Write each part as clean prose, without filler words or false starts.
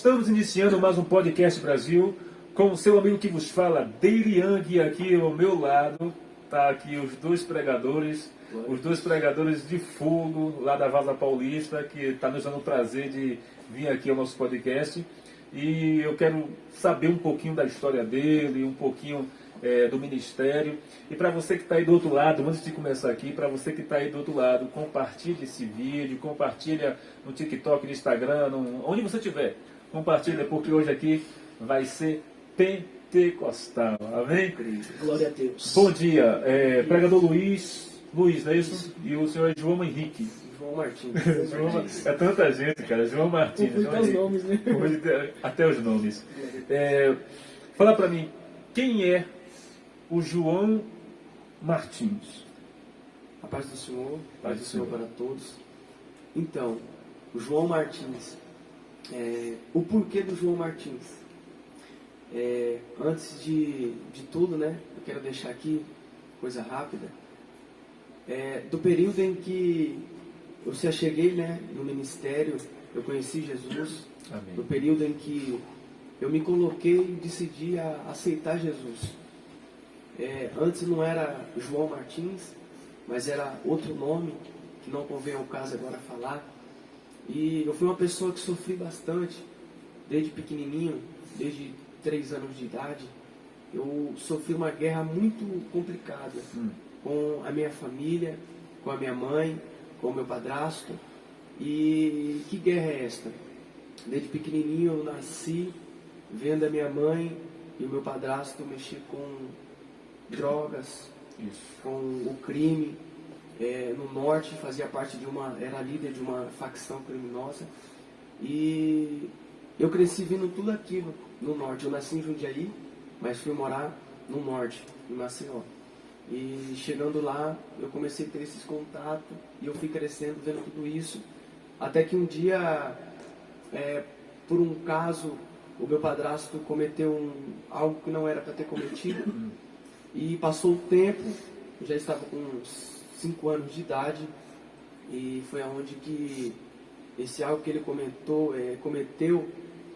Estamos iniciando mais um Podcast Brasil com o seu amigo que vos fala, Deire Yang, aqui ao meu lado. Tá aqui os dois pregadores de fogo lá da Vaza Paulista, que está nos dando o prazer de vir aqui ao nosso podcast. E eu quero saber um pouquinho da história dele, um pouquinho do ministério. E para você que está aí do outro lado, antes de começar aqui, para você que está aí do outro lado, compartilhe esse vídeo, compartilha no TikTok, no Instagram, onde você estiver. Compartilha, porque hoje aqui vai ser pentecostal. Amém? Glória a Deus. Bom dia, pregador Luiz, não é isso? E o senhor é João Henrique. João Martins. É tanta gente, cara. João Martins. Até os nomes, né? Até os nomes. Fala pra mim, quem é o João Martins? A paz do Senhor, Paz do Senhor para todos. Então, o João Martins. O porquê do João Martins? Antes de tudo, né? Eu quero deixar aqui, coisa rápida. Do período em que eu se acheguei, né, no ministério, eu conheci Jesus. Amém. No período em que eu me coloquei e decidi aceitar Jesus. Antes não era João Martins, mas era outro nome, que não convém ao caso agora falar. E eu fui uma pessoa que sofri bastante, desde pequenininho, desde 3 anos de idade. Eu sofri uma guerra muito complicada com a minha família, com a minha mãe, com o meu padrasto. E que guerra é esta? Desde pequenininho eu nasci vendo a minha mãe e o meu padrasto mexer com drogas, com o crime. No norte, fazia parte era líder de uma facção criminosa. E eu cresci vendo tudo aquilo no norte. Eu nasci em Jundiaí, mas fui morar no norte, em Maceió. E chegando lá, eu comecei a ter esses contatos e eu fui crescendo vendo tudo isso. Até que um dia, por um caso, o meu padrasto cometeu algo que não era para ter cometido. E passou o tempo, eu já estava com uns 5 anos de idade, e foi aonde que esse algo que ele cometeu,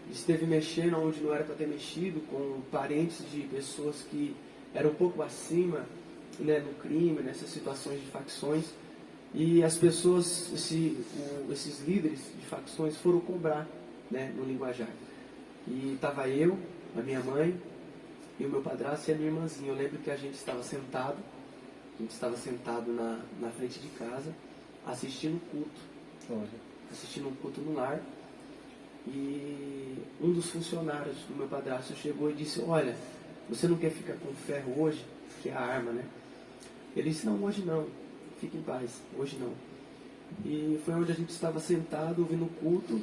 esteve mexendo onde não era para ter mexido, com parentes de pessoas que eram um pouco acima, né, no crime, nessas situações de facções. E as pessoas, esses líderes de facções foram cobrar, né, no linguajar. E estava eu, a minha mãe, e o meu padrasto e a minha irmãzinha. Eu lembro que a gente estava sentado na frente de casa, assistindo um culto. Assistindo um culto no lar. E um dos funcionários do meu padrasto chegou e disse: olha, você não quer ficar com ferro hoje? Que é a arma, né? Ele disse: não, hoje não. Fique em paz, hoje não. E foi onde a gente estava sentado, ouvindo o culto.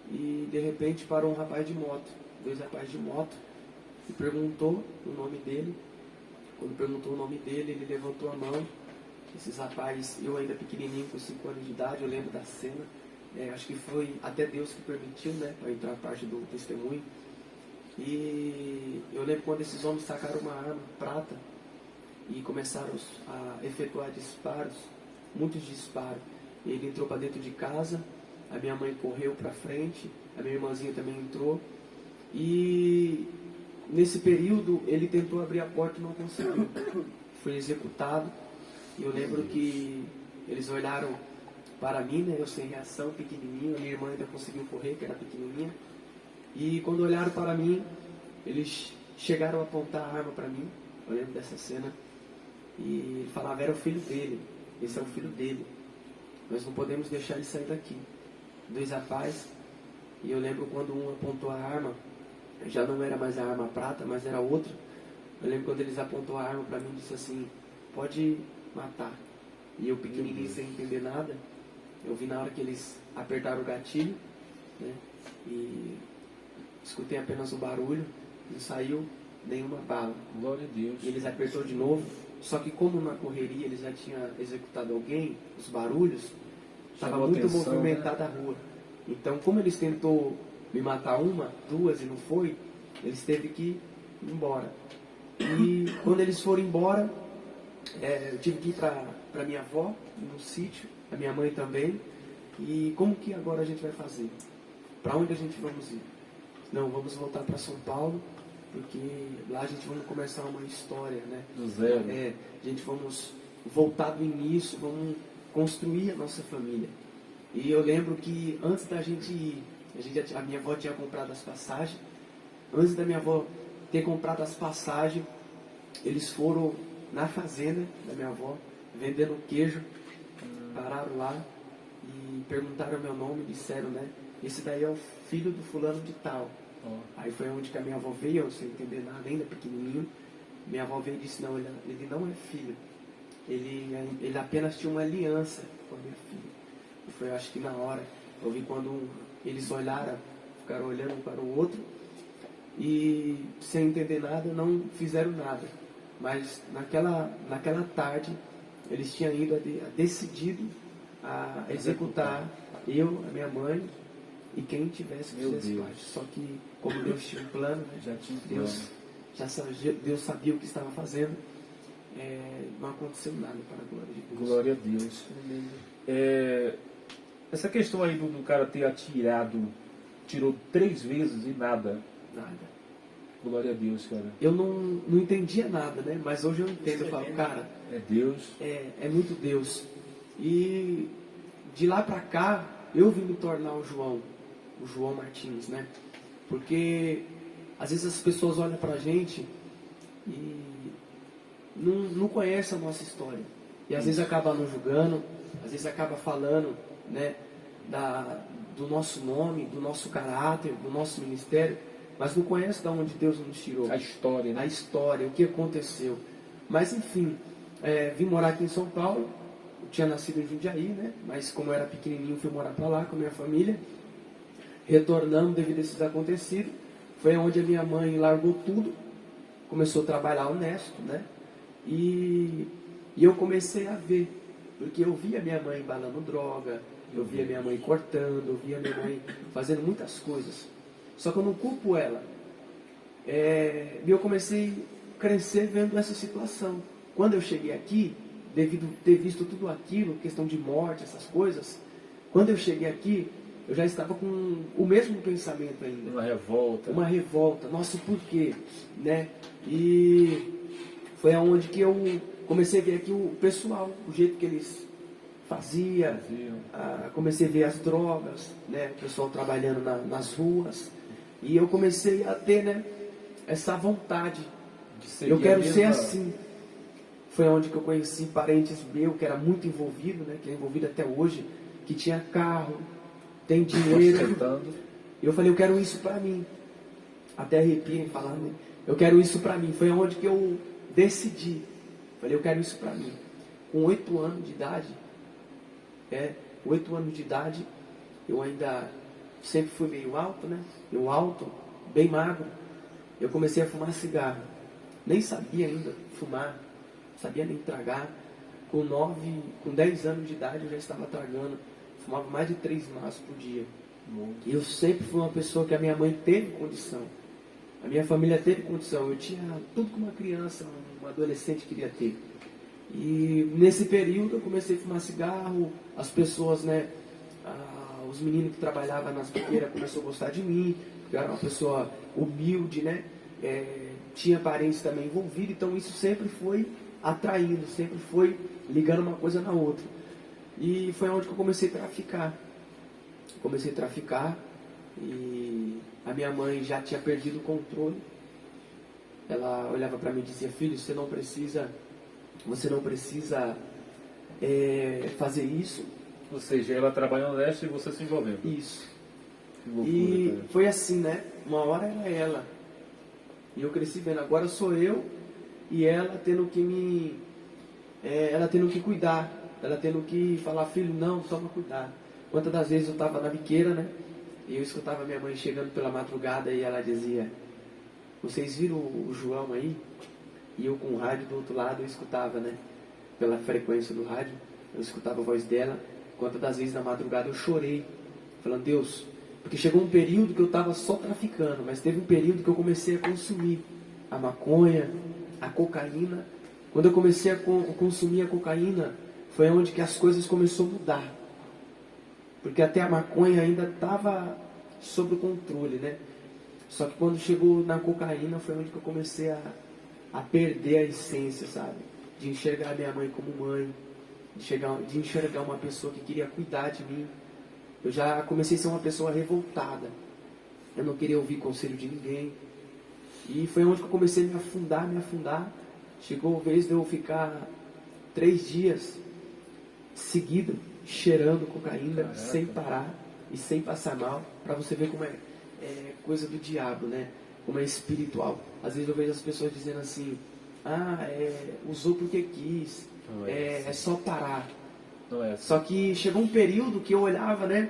E de repente parou um rapaz de moto, 2 rapazes de moto, e perguntou o nome dele. Quando perguntou o nome dele, ele levantou a mão. Esses rapazes, eu ainda pequenininho, com 5 anos de idade, eu lembro da cena. Acho que foi até Deus que permitiu, né, para entrar a parte do testemunho. E eu lembro quando esses homens sacaram uma arma prata e começaram a efetuar disparos, muitos disparos. Ele entrou para dentro de casa, a minha mãe correu para frente, a minha irmãzinha também entrou. E nesse período ele tentou abrir a porta e não conseguiu. Foi executado. E eu lembro que eles olharam para mim, né, eu sem reação, pequenininho. A minha irmã ainda conseguiu correr, que era pequenininha. E quando olharam para mim, eles chegaram a apontar a arma para mim. Eu lembro dessa cena. E falavam: era o filho dele, esse é o filho dele. Nós não podemos deixar ele sair daqui. 2 rapazes. E eu lembro quando um apontou a arma, já não era mais a arma prata, mas era outra. Eu lembro quando eles apontou a arma para mim e disse assim: pode matar. E eu pequenininho, sem entender nada, eu vi na hora que eles apertaram o gatilho, né, e escutei apenas o barulho, não saiu nenhuma bala. Glória a Deus. E eles apertou de novo, só que como na correria eles já tinham executado alguém, os barulhos, estava muito movimentada, né, a rua. Então, como eles tentou me matar 1, 2 e não foi, eles teve que ir embora. E quando eles foram embora, eu tive que ir para minha avó, no sítio, a minha mãe também. E como que agora a gente vai fazer? Para onde a gente vamos ir? não, vamos voltar para São Paulo, porque lá a gente vamos começar uma história, né? Do zero. A gente vamos voltar do início, vamos construir a nossa família. E eu lembro que antes da gente ir, a minha avó tinha comprado as passagens. Antes da minha avó ter comprado as passagens, eles foram na fazenda da minha avó, vendendo queijo, pararam lá e perguntaram meu nome, disseram, né? Esse daí é o filho do fulano de tal. Aí foi onde que a minha avó veio, eu sem entender nada, ainda pequenininho. Minha avó veio e disse, não, ele não é filho. Ele apenas tinha uma aliança com a minha filha. E foi, acho que na hora, eu vi quando eles olharam, ficaram olhando um para o outro, e sem entender nada, não fizeram nada. Mas naquela tarde, eles tinham ido decidido a executar eu, a minha mãe e quem tivesse que fizesse parte. Só que, como Deus tinha um plano, né? Já tinha um plano. Deus sabia o que estava fazendo, não aconteceu nada, para a glória de Deus. Glória a Deus. Essa questão aí do cara ter tirou 3 vezes e nada. Nada. Glória a Deus, cara. Eu não entendia nada, né? Mas hoje eu entendo, eu falo, cara, é Deus. É muito Deus. E de lá para cá, eu vim me tornar o João Martins, né? Porque às vezes as pessoas olham pra gente e não conhecem a nossa história. E às vezes acaba nos julgando, às vezes acaba falando, né, do nosso nome, do nosso caráter, do nosso ministério, mas não conhece de onde Deus nos tirou. A história, né? A história, o que aconteceu. Mas enfim, vim morar aqui em São Paulo. Eu tinha nascido em Jundiaí, né? Mas como eu era pequenininho, fui morar para lá com a minha família. Retornando devido a esses acontecidos. Foi onde a minha mãe largou tudo. Começou a trabalhar honesto, né? E eu comecei a ver. Porque eu via minha mãe embalando droga. Eu via minha mãe cortando. Eu via minha mãe fazendo muitas coisas. Só que eu não culpo ela. E eu comecei a crescer vendo essa situação. Quando eu cheguei aqui, devido a ter visto tudo aquilo, questão de morte, essas coisas, quando eu cheguei aqui, eu já estava com o mesmo pensamento ainda. Uma revolta. Nossa, por quê? Né? E foi aonde que eu comecei a ver aqui o pessoal, o jeito que eles faziam. Comecei a ver as drogas, né? O pessoal trabalhando nas ruas. E eu comecei a ter, né, essa vontade. Eu quero ser assim. Foi onde que eu conheci parentes meus, que era muito envolvido, né, que é envolvido até hoje, que tinha carro, tem dinheiro. Eu falei, eu quero isso para mim. Até arrepio em falar, né? Eu quero isso para mim. Foi onde que eu decidi. Falei, eu quero isso para mim. Com 8 anos de idade, 8 anos de idade, eu ainda sempre fui meio alto, né? Eu alto, bem magro. Eu comecei a fumar cigarro. Nem sabia ainda fumar, sabia nem tragar. Com 10 anos de idade eu já estava tragando. Fumava mais de 3 maços por dia. E eu sempre fui uma pessoa que a minha mãe teve condição. A minha família teve condição. Eu tinha tudo que uma criança, um adolescente queria ter. E nesse período eu comecei a fumar cigarro. As pessoas, né, os meninos que trabalhavam nas biqueiras começaram a gostar de mim. Porque eu era uma pessoa humilde, né? Tinha parentes também envolvidos. Então isso sempre foi atraindo, sempre foi ligando uma coisa na outra. E foi onde que eu comecei a traficar. Comecei a traficar e a minha mãe já tinha perdido o controle. Ela olhava para mim e dizia, filho, você não precisa fazer isso. Ou seja, ela trabalhando nessa e você se envolvendo. Isso. Que loucura, e cara. foi assim, né? Uma hora era ela. E eu cresci vendo, agora sou eu e ela tendo que ela tendo que cuidar. Ela tendo que falar, filho, não, toma cuidado. Quantas das vezes eu estava na biqueira, né? E eu escutava minha mãe chegando pela madrugada e ela dizia, vocês viram o João aí? E eu com o rádio do outro lado eu escutava, né? Pela frequência do rádio, eu escutava a voz dela. Quantas das vezes na madrugada eu chorei, falando, Deus, porque chegou um período que eu estava só traficando, mas teve um período que eu comecei a consumir a maconha, a cocaína. Quando eu comecei a consumir a cocaína, foi onde que as coisas começaram a mudar. Porque até a maconha ainda estava sob o controle, né? Só que quando chegou na cocaína foi onde que eu comecei a perder a essência, sabe? De enxergar minha mãe como mãe, de enxergar uma pessoa que queria cuidar de mim. Eu já comecei a ser uma pessoa revoltada. Eu não queria ouvir conselho de ninguém. E foi onde que eu comecei a me afundar. Chegou a vez de eu ficar 3 dias seguido, cheirando cocaína, sem parar e sem passar mal. Para você ver como é coisa do diabo, né? Como é espiritual. Às vezes eu vejo as pessoas dizendo assim, usou porque quis, é só parar. Só que chegou um período que eu olhava, né?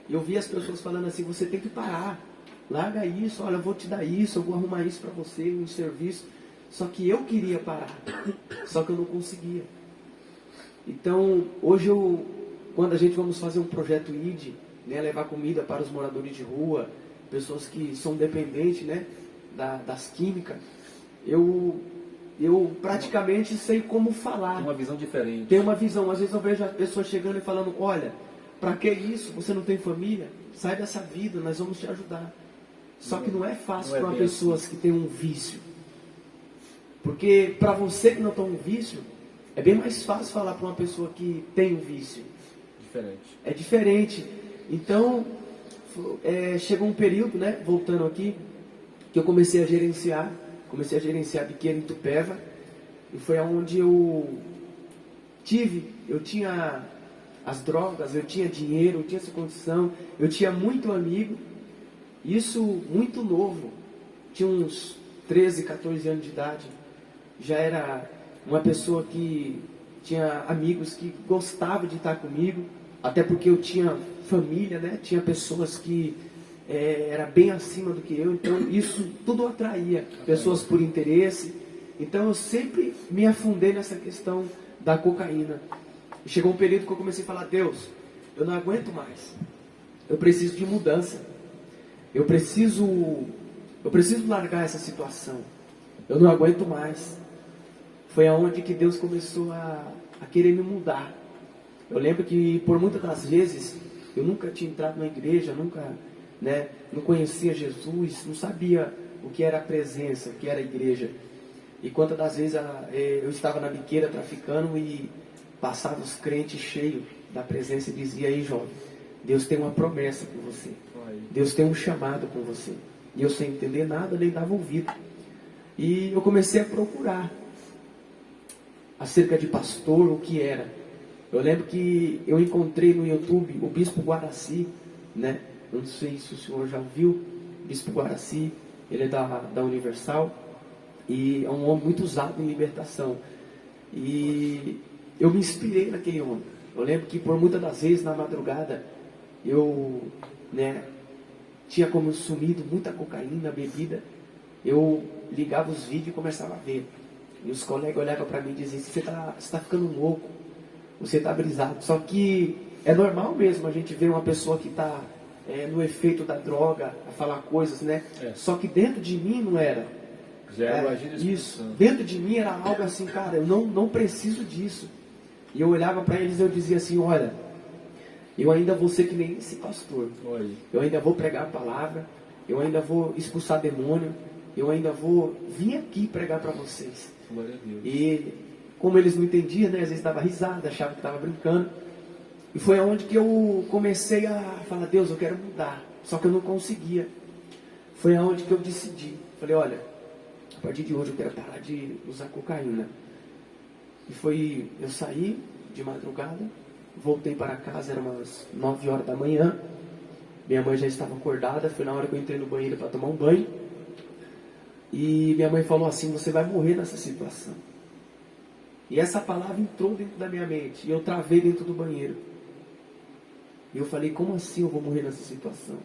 Eu via as pessoas falando assim, você tem que parar. Larga isso, olha, eu vou te dar isso, eu vou arrumar isso para você, um serviço. Só que eu queria parar, só que eu não conseguia. Então, hoje quando a gente vamos fazer um projeto ID, né, levar comida para os moradores de rua, pessoas que são dependentes, né, das químicas, eu praticamente sei como falar. Tem uma visão diferente. Tem uma visão, às vezes eu vejo a pessoa chegando e falando, olha, para que isso? Você não tem família? Sai dessa vida, nós vamos te ajudar. Só que não é fácil para uma pessoa que tem um vício. Porque para você que não tem um vício, é bem mais fácil falar para uma pessoa que tem um vício. Diferente. É diferente. Então, chegou um período, né, voltando aqui, que eu comecei a gerenciar biqueira em Itupeva. E foi onde eu tinha as drogas, eu tinha dinheiro, eu tinha essa condição, eu tinha muito amigo. Isso muito novo, tinha uns 13, 14 anos de idade, já era uma pessoa que tinha amigos que gostavam de estar comigo, até porque eu tinha família, né? Tinha pessoas que era bem acima do que eu, então isso tudo atraía pessoas por interesse. Então eu sempre me afundei nessa questão da cocaína. E chegou um período que eu comecei a falar, Deus, eu não aguento mais, eu preciso de mudança. Eu preciso largar essa situação. Eu não aguento mais. Foi aonde que Deus começou a querer me mudar. Eu lembro que por muitas das vezes eu nunca tinha entrado na igreja, não conhecia Jesus, não sabia o que era a presença, o que era a igreja. E quantas das vezes eu estava na biqueira traficando e passava os crentes cheios da presença e dizia, aí jovem, Deus tem uma promessa com você. Deus tem um chamado com você. E eu sem entender nada, nem dava ouvido. E eu comecei a procurar acerca de pastor, o que era. Eu lembro que eu encontrei no YouTube o Bispo Guaraci, né? Não sei se o senhor já ouviu, o Bispo Guaraci, ele é da Universal. E é um homem muito usado em libertação. E eu me inspirei naquele homem. Eu lembro que por muitas das vezes na madrugada eu tinha consumido muita cocaína, bebida. Eu ligava os vídeos e começava a ver. E os colegas olhavam para mim e diziam, você está ficando louco, você está brisado. Só que é normal mesmo a gente ver uma pessoa que está no efeito da droga, a falar coisas, né? Só que dentro de mim não era. Isso, dentro de mim era algo assim, cara, eu não preciso disso. E eu olhava para eles e eu dizia assim, olha, eu ainda vou ser que nem esse pastor. Eu ainda vou pregar a palavra, eu ainda vou expulsar demônio, eu ainda vou vir aqui pregar para vocês. E como eles não entendiam, né, às vezes dava risada, achavam que estava brincando. E foi onde que eu comecei a falar, Deus, eu quero mudar. Só que eu não conseguia. Foi aonde que eu decidi. Falei, olha, a partir de hoje eu quero parar de usar cocaína. E eu saí de madrugada, voltei para casa, eram umas 9 horas da manhã. Minha mãe já estava acordada, foi na hora que eu entrei no banheiro para tomar um banho. E minha mãe falou assim, você vai morrer nessa situação. E essa palavra entrou dentro da minha mente, e eu travei dentro do banheiro. E eu falei, como assim eu vou morrer nessa situação?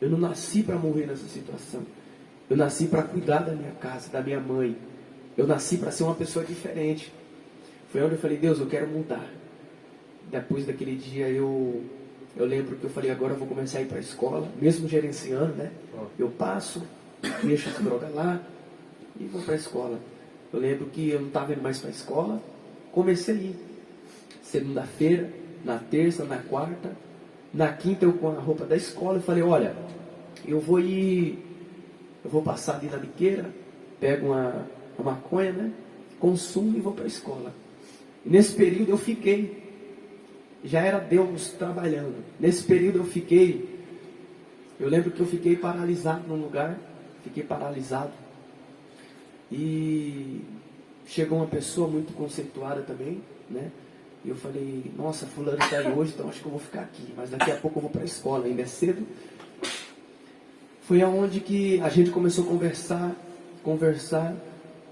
Eu não nasci para morrer nessa situação. Eu nasci para cuidar da minha casa, da minha mãe. Eu nasci para ser uma pessoa diferente. Foi onde eu falei, Deus, eu quero mudar. Depois daquele dia eu lembro que eu falei, agora eu vou começar a ir para a escola, mesmo gerenciando, né? Eu passo, deixo as drogas lá e vou para a escola. Eu lembro que eu não estava indo mais para a escola, comecei a ir. Segunda-feira, na terça, na quarta, na quinta eu com a roupa da escola, eu falei, olha, eu vou ir eu vou passar ali na biqueira, pego uma maconha, né? Consumo e vou para a escola. E nesse período eu fiquei, já era Deus trabalhando. Nesse período eu lembro que eu fiquei paralisado num lugar, fiquei paralisado. E chegou uma pessoa muito conceituada também, né? E eu falei, nossa, fulano está aí hoje, então acho que eu vou ficar aqui. Mas daqui a pouco eu vou para a escola, ainda é cedo. Foi aonde que a gente começou a conversar.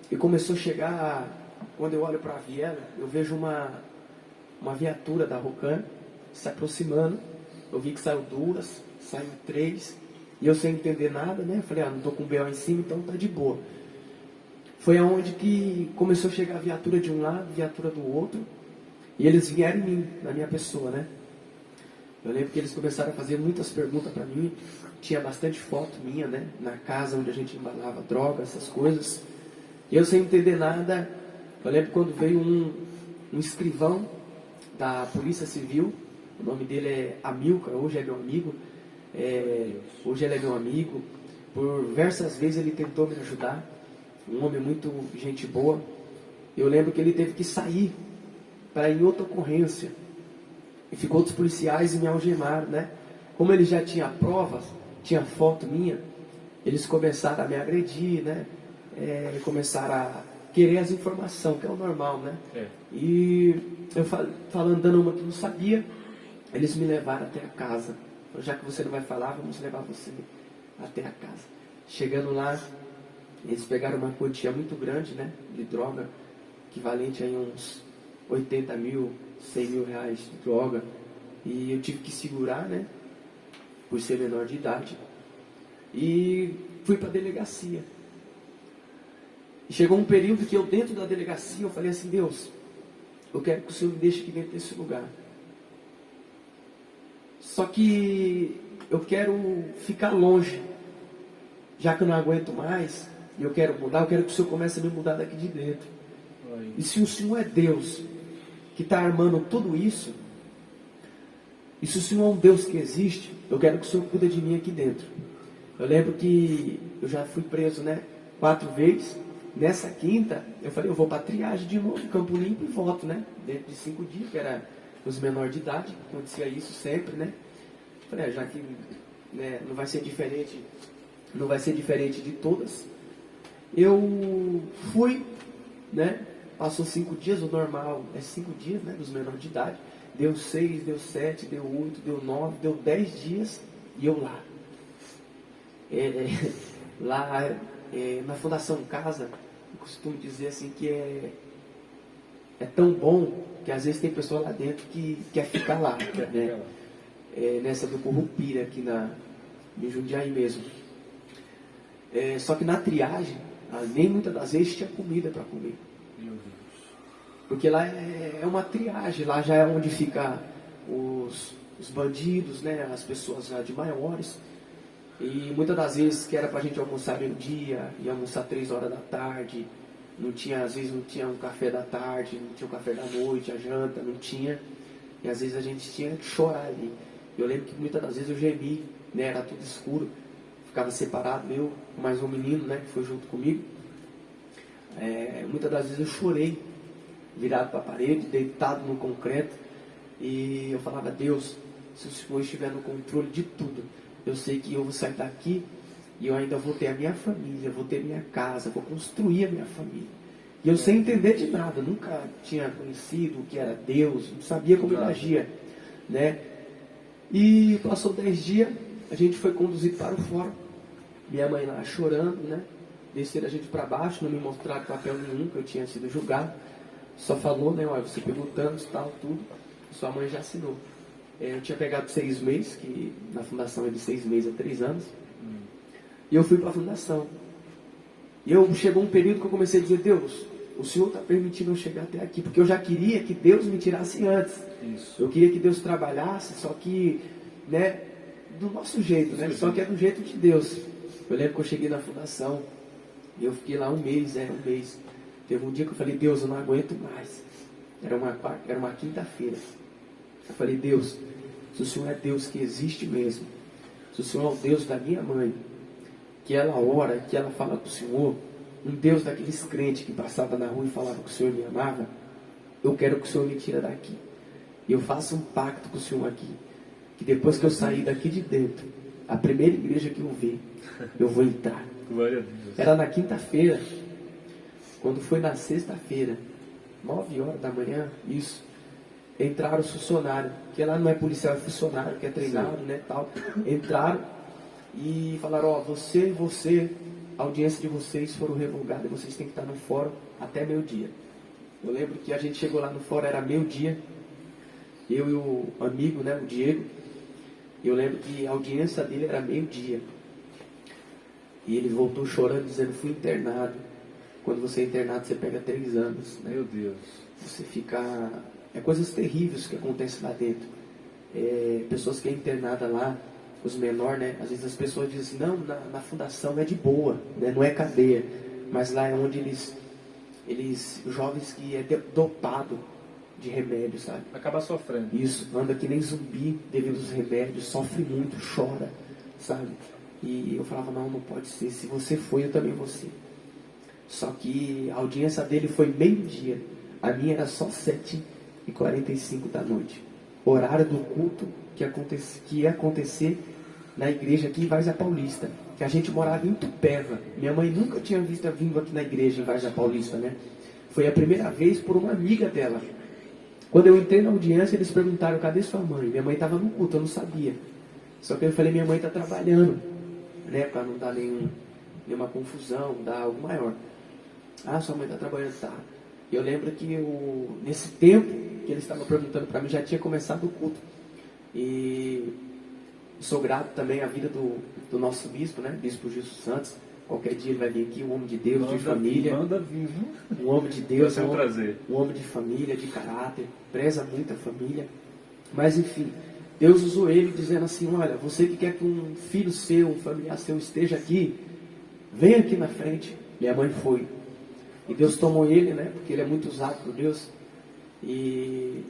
E começou a chegar, quando eu olho para a viela, eu vejo uma viatura da Rocan se aproximando. Eu vi que saiu 2, saiu 3. E eu sem entender nada, né? Eu falei, não estou com o B.O. em cima, então tá de boa. Foi aonde que começou a chegar a viatura de um lado, viatura do outro. E eles vieram em mim, na minha pessoa, né? Eu lembro que eles começaram a fazer muitas perguntas para mim. Tinha bastante foto minha, né? Na casa onde a gente embalava droga, essas coisas. E eu sem entender nada. Eu lembro quando veio um escrivão da Polícia Civil. O nome dele é Amilcar, hoje é meu amigo. Hoje ele é meu amigo. Por diversas vezes ele tentou me ajudar. Um homem muito gente boa. Eu lembro que ele teve que sair para ir em outra ocorrência. E ficou outros policiais e me algemaram, né? Como ele já tinha provas, tinha foto minha, eles começaram a me agredir, né? Começaram a querer as informações, que é o normal, né? E eu falando, dando uma que não sabia, eles me levaram até a casa. Já que você não vai falar, vamos levar você até a casa. Chegando lá, eles pegaram uma quantia muito grande, né? De droga, equivalente a uns 80 mil, 100 mil reais de droga. E eu tive que segurar, né? Por ser menor de idade. E fui para a delegacia. E chegou um período que eu, dentro da delegacia, eu falei assim, Deus, eu quero que o Senhor me deixe aqui dentro desse lugar. Só que eu quero ficar longe. Já que eu não aguento mais, e eu quero mudar, eu quero que o Senhor comece a me mudar daqui de dentro. E se o Senhor é Deus que está armando tudo isso, e se o Senhor é um Deus que existe, eu quero que o Senhor cuide de mim aqui dentro. Eu lembro que eu já fui preso, né, 4 vezes. Nessa quinta, eu falei, eu vou para a triagem de novo, Campo Limpo e volto, né? Dentro de 5 dias, que era os menores de idade, acontecia isso sempre, né? Eu falei, já que, né, não vai ser diferente de todas. Eu fui, né? Passou 5 dias, o normal é 5 dias, né? Dos menores de idade. Deu 6, deu 7, deu 8, deu 9, deu 10 dias e eu lá. Na Fundação Casa, eu costumo dizer assim que é tão bom que às vezes tem pessoa lá dentro que quer ficar lá, né? Nessa do Currupira, aqui em Jundiaí mesmo. Só que na triagem, nem muitas das vezes tinha comida para comer. Meu Deus. Porque lá é uma triagem, lá já é onde fica os bandidos, né? As pessoas já de maiores. E muitas das vezes que era para a gente almoçar meio-dia, ia almoçar 3 horas da tarde, às vezes não tinha um café da tarde, não tinha um café da noite, a janta, não tinha. E às vezes a gente tinha que chorar ali. Eu lembro que muitas das vezes eu gemi, né? Era tudo escuro, ficava separado, eu, mais um menino, né? Que foi junto comigo. Muitas das vezes eu chorei, virado para a parede, deitado no concreto. E eu falava, Deus, se o Senhor estiver no controle de tudo, eu sei que eu vou sair daqui e eu ainda vou ter a minha família, vou ter minha casa, vou construir a minha família. E eu sem entender de nada, nunca tinha conhecido o que era Deus, não sabia como ele agia, né? E passou 10 dias, a gente foi conduzido para o fórum, minha mãe lá chorando, né? Desceram a gente para baixo, não me mostraram papel nenhum que eu tinha sido julgado, só falou, né? Olha, você pegou tantos, tal, tudo, sua mãe já assinou. Eu tinha pegado 6 meses, que na fundação é de 6 meses a 3 anos. E eu fui para a fundação. E chegou um período que eu comecei a dizer, Deus, o Senhor está permitindo eu chegar até aqui, porque eu já queria que Deus me tirasse antes. Isso. Eu queria que Deus trabalhasse, só que, né, do nosso jeito, né? Só que é do jeito de Deus. Eu lembro que eu cheguei na fundação, e eu fiquei lá um mês. Teve um dia que eu falei, Deus, eu não aguento mais. Era uma quinta-feira. Eu falei, Deus, se o Senhor é Deus que existe mesmo, se o Senhor é o Deus da minha mãe, que ela ora, que ela fala com o Senhor, um Deus daqueles crentes que passava na rua e falava que o Senhor me amava, eu quero que o Senhor me tire daqui. E eu faço um pacto com o Senhor aqui, que depois que eu sair daqui de dentro, a primeira igreja que eu ver, eu vou entrar. Glória a Deus. Era na quinta-feira. Quando foi na sexta-feira, 9 horas da manhã, isso, entraram os funcionários, que lá não é policial, é funcionário, que é treinado, né, tal. Entraram e falaram, ó, você, a audiência de vocês foram revogadas, e vocês têm que estar no fórum até meio-dia. Eu lembro que a gente chegou lá no fórum, era meio-dia, eu e o amigo, né, o Diego, eu lembro que a audiência dele era meio-dia. E ele voltou chorando, dizendo, fui internado. Quando você é internado, você pega 3 anos. Né? Meu Deus. Você fica... É coisas terríveis que acontecem lá dentro. Pessoas que é internada lá, os menores, né? Às vezes as pessoas dizem, não, na fundação é de boa, né? Não é cadeia. Mas lá é onde os jovens que é dopado de remédio, sabe? Acaba sofrendo. Isso, anda que nem zumbi devido aos remédios, sofre muito, chora, sabe? E eu falava, não pode ser. Se você foi, eu também vou ser. Só que a audiência dele foi meio-dia. A minha era só 7h45 da noite. Horário do culto que ia acontecer na igreja aqui em Várzea Paulista. Que a gente morava em Itupeva. Minha mãe nunca tinha vindo aqui na igreja em Várzea Paulista, né? Foi a primeira vez por uma amiga dela. Quando eu entrei na audiência, eles perguntaram, cadê sua mãe? Minha mãe estava no culto, eu não sabia. Só que eu falei, minha mãe está trabalhando, né? Para não dar nenhuma confusão, dar algo maior. Ah, sua mãe está trabalhando, tá. Eu lembro que nesse tempo que eles estavam perguntando para mim, já tinha começado o culto. E sou grato também à vida do nosso bispo, né? Bispo Gilson Santos. Qualquer dia ele vai vir aqui, um homem de Deus, de família. Manda vir, um homem de Deus, vai ser um prazer. Um homem de família, de caráter, preza muito a família. Mas enfim, Deus usou ele dizendo assim, olha, você que quer que um filho seu, um familiar seu esteja aqui, vem aqui na frente. Minha mãe foi. E Deus tomou ele, né? Porque ele é muito usado por Deus. E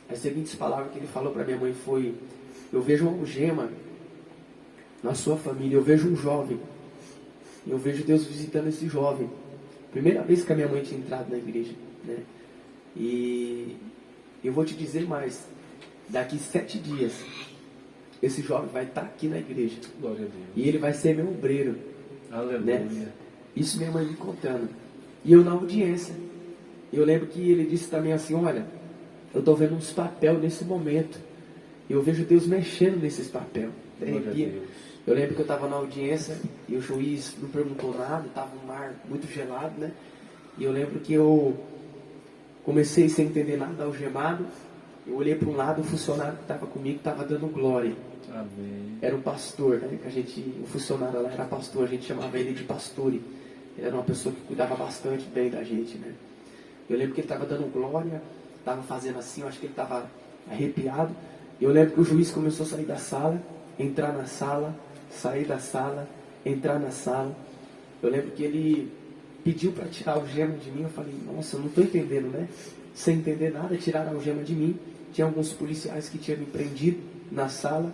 as seguintes palavras que ele falou para minha mãe foi, eu vejo uma algema na sua família, eu vejo um jovem. Eu vejo Deus visitando esse jovem. Primeira vez que a minha mãe tinha entrado na igreja, né? E eu vou te dizer mais. Daqui 7 dias, esse jovem vai estar aqui na igreja. Glória a Deus. E ele vai ser meu obreiro. Aleluia. Né? Isso minha mãe me contando. E eu na audiência. Eu lembro que ele disse também assim, olha, eu estou vendo uns papel nesse momento. E eu vejo Deus mexendo nesses papel. Eu lembro que eu estava na audiência e o juiz não perguntou nada, estava um mar muito gelado, né? E eu lembro que eu comecei sem entender nada, algemado. Eu olhei para um lado, o funcionário que estava comigo estava dando glória. Amém. Era um pastor, né? O funcionário lá era pastor, a gente chamava ele de pastore. Ele era uma pessoa que cuidava bastante bem da gente, né? Eu lembro que ele estava dando glória, estava fazendo assim, eu acho que ele estava arrepiado. Eu lembro que o juiz começou a sair da sala, entrar na sala, sair da sala, entrar na sala. Eu lembro que ele pediu para tirar a algema de mim. Eu falei, nossa, eu não estou entendendo, né? Sem entender nada, tiraram a algema de mim. Tinha alguns policiais que tinham me prendido na sala.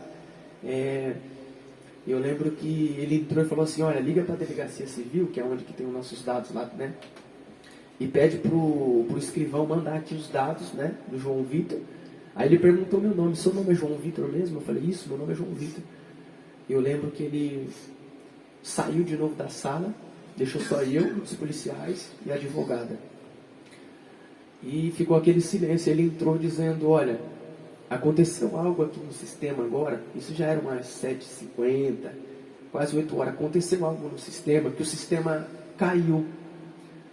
Eu lembro que ele entrou e falou assim, olha, liga para a delegacia civil, que é onde que tem os nossos dados lá, né? E pede pro escrivão mandar aqui os dados, né, do João Vitor. Aí ele perguntou meu nome, seu nome é João Vitor mesmo? Eu falei, isso, meu nome é João Vitor. Eu lembro que ele saiu de novo da sala, deixou só eu, os policiais e a advogada. E ficou aquele silêncio. Ele entrou dizendo, olha, aconteceu algo aqui no sistema agora, isso já era umas 7h50, quase 8 horas, aconteceu algo no sistema, que o sistema caiu,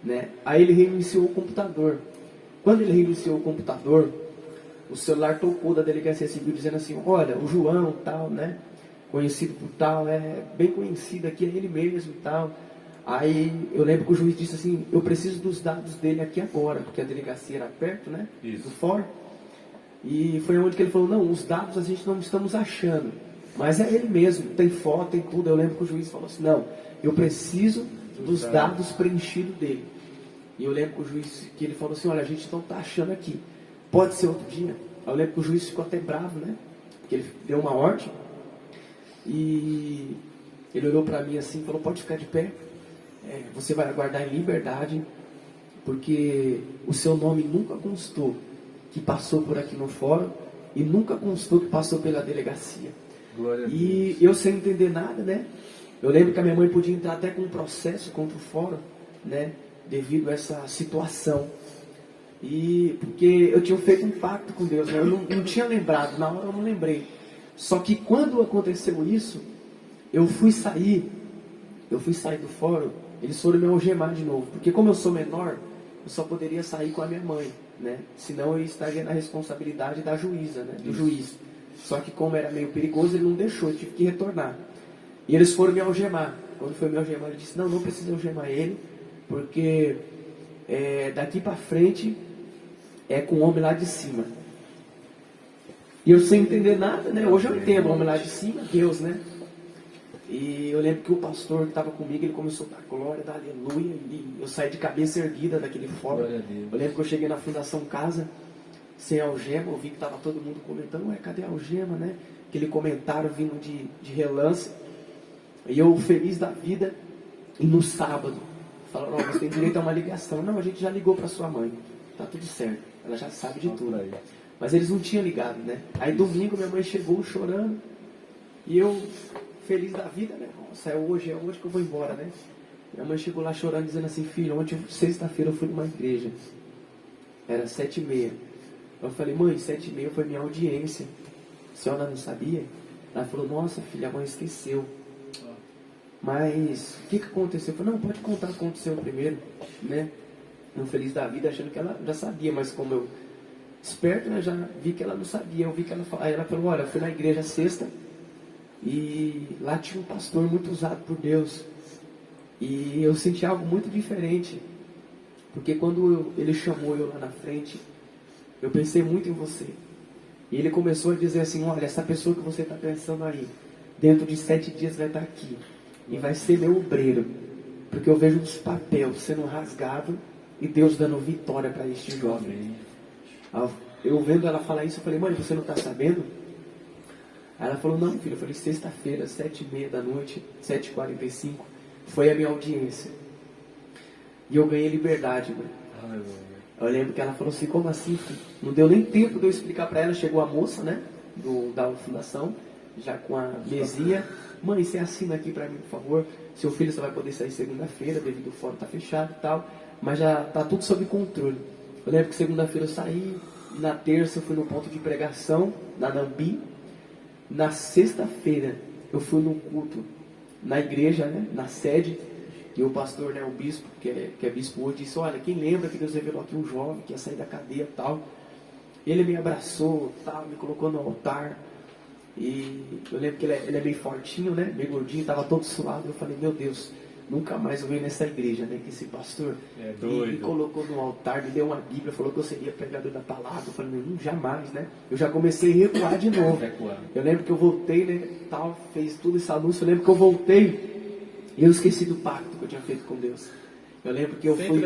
né? Aí ele reiniciou o computador. Quando ele reiniciou o computador, o celular tocou da delegacia civil dizendo assim, olha, o João, tal, né? Conhecido por tal, é bem conhecido aqui, é ele mesmo, tal. Aí eu lembro que o juiz disse assim, eu preciso dos dados dele aqui agora, porque a delegacia era perto, né? Isso. Do fórum. E foi onde que ele falou, não, os dados a gente não estamos achando, mas é ele mesmo, tem foto, tem tudo. Eu lembro que o juiz falou assim, não, eu preciso dos dados preenchidos dele. E eu lembro que o juiz, que ele falou assim, olha, a gente não está achando aqui, pode ser outro dia. Aí eu lembro que o juiz ficou até bravo, né? Porque ele deu uma ordem. E Ele olhou para mim assim e falou, pode ficar de pé, você vai aguardar em liberdade, porque o seu nome nunca constou que passou por aqui no fórum e nunca constou que passou pela delegacia. Glória a Deus. E eu sem entender nada, né? Eu lembro que a minha mãe podia entrar até com um processo contra o fórum, né? Devido a essa situação. E porque eu tinha feito um pacto com Deus, né? Eu não tinha lembrado, na hora eu não lembrei. Só que quando aconteceu isso, eu fui sair do fórum, eles foram me algemar de novo. Porque como eu sou menor, eu só poderia sair com a minha mãe, né? Senão eu estaria na responsabilidade da juíza, né? Do juiz. Só que como era meio perigoso, ele não deixou, eu tive que retornar. E eles foram me algemar. Quando foi me algemar, ele disse, não precisa algemar ele, porque daqui para frente é com o homem lá de cima. E eu sem entender nada, né? Hoje eu entendo o homem lá de cima, Deus, né? E eu lembro que o pastor que estava comigo, ele começou a dar glória, dar aleluia, e eu saí de cabeça erguida daquele fórum. Eu lembro que eu cheguei na Fundação Casa, sem algema, eu vi que estava todo mundo comentando, ué, cadê a algema, né? Aquele comentário vindo de relance. E eu feliz da vida, e no sábado, falaram, você tem direito a uma ligação. Não, a gente já ligou para sua mãe, tá tudo certo, ela já sabe de tudo. Mas eles não tinham ligado, né? Aí domingo minha mãe chegou chorando, e eu, feliz da vida, né? Nossa, é hoje que eu vou embora, né? Minha mãe chegou lá chorando, dizendo assim, filho, ontem, sexta-feira, eu fui numa igreja, era 7h30. Eu falei, mãe, 7h30 foi minha audiência, a senhora não sabia? Ela falou, nossa filha, a mãe esqueceu. Mas, o que aconteceu? Eu falei, não, pode contar o que aconteceu primeiro, né? Eu feliz da vida, achando que ela já sabia, mas como eu, esperto, né, já vi que ela não sabia. Eu vi que ela falou, aí ela falou, olha, eu fui na igreja sexta, e lá tinha um pastor muito usado por Deus, e eu senti algo muito diferente, porque quando ele chamou eu lá na frente, eu pensei muito em você, e ele começou a dizer assim, olha, essa pessoa que você está pensando aí, dentro de 7 dias vai estar aqui, e vai ser meu obreiro, porque eu vejo os papéis sendo rasgados, e Deus dando vitória para este jovem. Eu vendo ela falar isso, eu falei, mãe, você não está sabendo? Aí ela falou, não, filho. Eu falei, sexta-feira, 7h30 da noite, 7h45, foi a minha audiência. E eu ganhei liberdade, mãe. Eu lembro que ela falou assim, como assim, filho? Não deu nem tempo de eu explicar para ela. Chegou a moça, né, da fundação, já com a mesinha. Mãe, você assina aqui para mim, por favor. Seu filho só vai poder sair segunda-feira, devido ao fórum estar fechado e tal. Mas já está tudo sob controle. Eu lembro que segunda-feira eu saí, e na terça eu fui no ponto de pregação, na Nambi. Na sexta-feira eu fui no culto, na igreja, né, na sede, e o pastor, né, o bispo, que é bispo hoje, disse, olha, quem lembra que Deus revelou aqui um jovem que ia sair da cadeia e tal. Ele me abraçou, tal, me colocou no altar, e eu lembro que ele é meio fortinho, né, meio gordinho, estava todo suado. Eu falei, meu Deus, nunca mais eu venho nessa igreja, né? Que esse pastor me colocou no altar, me deu uma Bíblia, falou que eu seria pregador da palavra. Eu falei, não, jamais, né? Eu já comecei a recuar de novo. Eu lembro que eu voltei, né? Tal, fez tudo esse anúncio. Eu lembro que eu voltei e eu esqueci do pacto que eu tinha feito com Deus. Eu lembro que eu fui,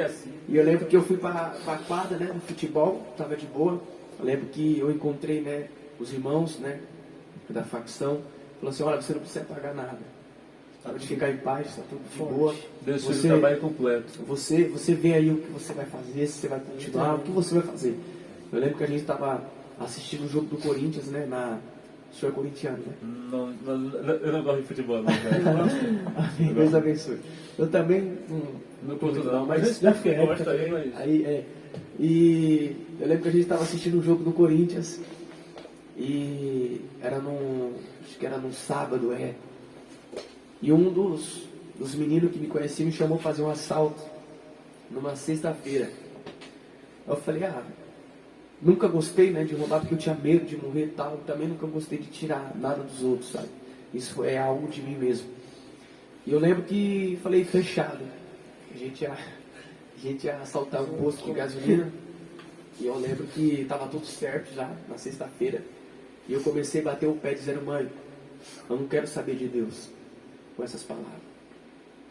e eu lembro que eu fui para a quadra, né? No futebol, estava de boa. Eu lembro que eu encontrei, né? Os irmãos, né? Da facção. Falou assim, olha, você não precisa pagar nada. Pode ficar em paz, está tudo de boa. Deus fez o trabalho completo. Você vê aí o que você vai fazer, se você vai continuar, o que você vai fazer. Eu lembro que a gente estava assistindo o jogo do Corinthians, né? O senhor é corintiano, né? Não, eu não gosto de futebol, não, velho. Amém, Deus abençoe. Eu também não curto não, mas já foi época também. E eu lembro que a gente estava assistindo o jogo do Corinthians, e acho que era num sábado, E um dos meninos que me conhecia me chamou para fazer um assalto numa sexta-feira. Eu falei, nunca gostei, né, de roubar porque eu tinha medo de morrer e tal. Também nunca gostei de tirar nada dos outros, sabe? Isso é algo de mim mesmo. E eu lembro que falei, fechado. A gente ia assaltar um posto de gasolina. E eu lembro que estava tudo certo já na sexta-feira. E eu comecei a bater o pé dizendo, mãe, eu não quero saber de Deus. Com essas palavras.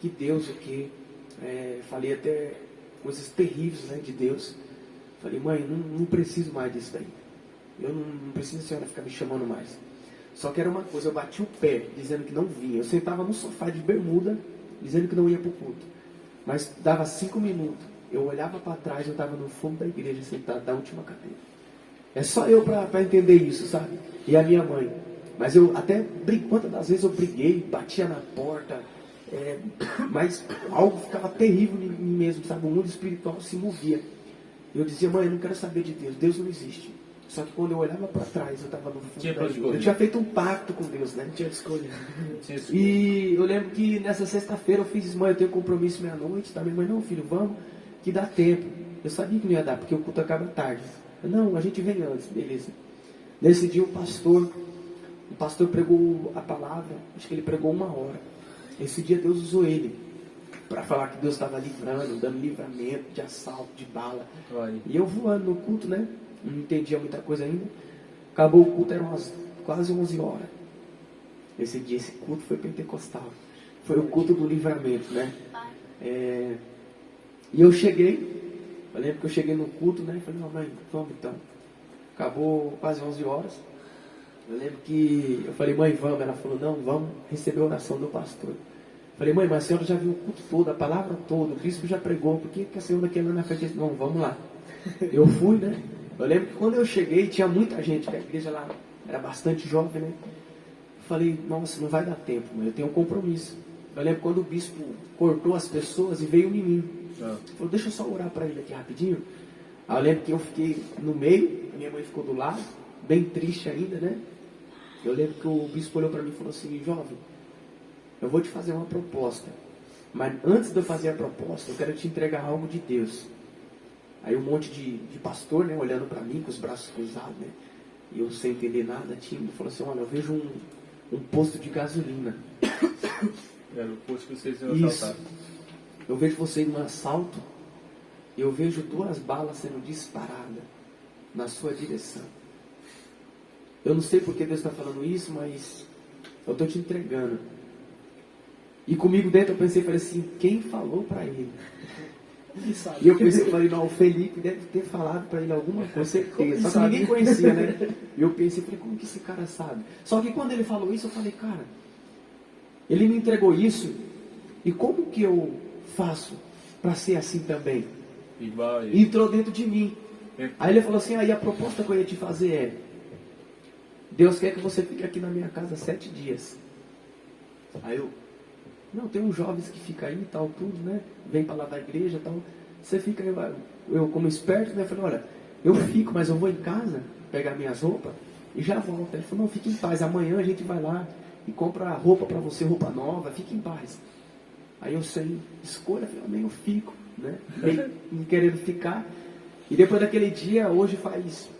Que Deus o que? Falei até coisas terríveis, né, de Deus. Falei, mãe, não preciso mais disso daí. Eu não preciso a senhora ficar me chamando mais. Só que era uma coisa, eu bati o pé, dizendo que não vinha. Eu sentava no sofá de bermuda, dizendo que não ia para o culto. Mas dava 5 minutos. Eu olhava para trás, eu estava no fundo da igreja, sentado na última cadeira. É só eu para entender isso, sabe? E a minha mãe. Mas eu até, quantas das vezes eu briguei, batia na porta, mas algo ficava terrível em mim mesmo, sabe? O mundo espiritual se movia. Eu dizia, mãe, eu não quero saber de Deus, Deus não existe. Só que quando eu olhava para trás, eu estava no fundo da igreja. Eu tinha feito um pacto com Deus, né? Não tinha escolha. E eu lembro que nessa sexta-feira eu fiz, mãe, eu tenho compromisso meia-noite, tá? Minha mãe, não, filho, vamos, que dá tempo. Eu sabia que não ia dar, porque o culto acaba tarde. Não, a gente vem antes, beleza. Nesse dia o pastor pregou a palavra, acho que ele pregou 1 hora. Esse dia Deus usou ele para falar que Deus estava livrando, dando livramento de assalto, de bala. E eu voando no culto, né? Não entendia muita coisa ainda. Acabou o culto, eram quase 11 horas. Esse dia, esse culto foi pentecostal. Foi o culto do livramento, né? E eu lembro que eu cheguei no culto, né? E falei, não, mãe, vamos então. Acabou quase 11 horas. Eu lembro que eu falei, mãe, vamos. Ela falou, não, vamos receber a oração do pastor. Eu falei, mãe, mas a senhora já viu o culto todo, a palavra toda, o bispo já pregou, por que a senhora quer ir lá na frente? Não, vamos lá. Eu fui, né? Eu lembro que quando eu cheguei, tinha muita gente, que a igreja lá era bastante jovem, né? Eu falei, nossa, não vai dar tempo, mas eu tenho um compromisso. Eu lembro quando o bispo cortou as pessoas e veio em mim. Ele falou, deixa eu só orar para ele aqui rapidinho. Aí eu lembro que eu fiquei no meio, a minha mãe ficou do lado, bem triste ainda, né? Eu lembro que o bispo olhou para mim e falou assim, jovem, eu vou te fazer uma proposta, mas antes de eu fazer a proposta, eu quero te entregar algo de Deus. Aí um monte de pastor, né, olhando para mim com os braços cruzados, né? E eu sem entender nada, tímido, falou assim, olha, eu vejo um posto de gasolina. Era o posto que vocês iam assaltar. Eu vejo você em um assalto, e eu vejo 2 balas sendo disparadas na sua direção. Eu não sei porque Deus está falando isso, mas eu estou te entregando. E comigo dentro eu pensei, falei assim, quem falou para ele? E eu pensei, falei, não, o Felipe deve ter falado para ele alguma coisa, certeza. Só que ninguém conhecia, né? E eu pensei, falei, como que esse cara sabe? Só que quando ele falou isso, eu falei, cara, ele me entregou isso, e como que eu faço para ser assim também? E entrou dentro de mim. Aí ele falou assim, aí a proposta que eu ia te fazer é, Deus quer que você fique aqui na minha casa 7 dias. Aí eu, não, tem uns jovens que ficam aí e tal, tudo, né? Vem para lá da igreja e tal. Você fica aí, eu como esperto, né? Falei, olha, eu fico, mas eu vou em casa pegar minhas roupas e já volto. Ele falou, não, fique em paz, amanhã a gente vai lá e compra roupa para você, roupa nova, fique em paz. Aí eu sem escolha, falei, amém, eu fico, né? Meio querendo ficar. E depois daquele dia, hoje faz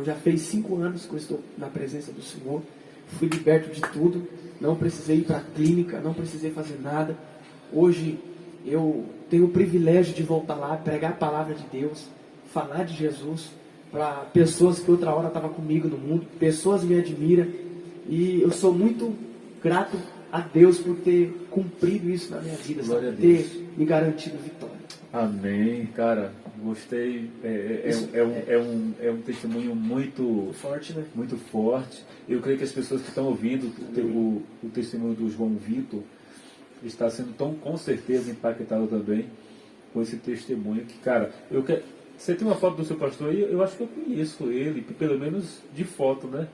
já fez 5 anos que eu estou na presença do Senhor. Fui liberto de tudo, não precisei ir para a clínica, não precisei fazer nada. Hoje eu tenho o privilégio de voltar lá, pregar a palavra de Deus, falar de Jesus para pessoas que outra hora estavam comigo no mundo, pessoas me admiram, e eu sou muito grato a Deus por ter cumprido isso na minha vida, sabe? Ter me garantido vitória. Amém, cara, gostei. É um testemunho muito forte, né? Muito forte. Eu creio que as pessoas que estão ouvindo o testemunho do João Vitor está sendo tão com certeza impactado também com esse testemunho que, cara, você tem uma foto do seu pastor aí? Eu acho que eu conheço ele, pelo menos de foto, né?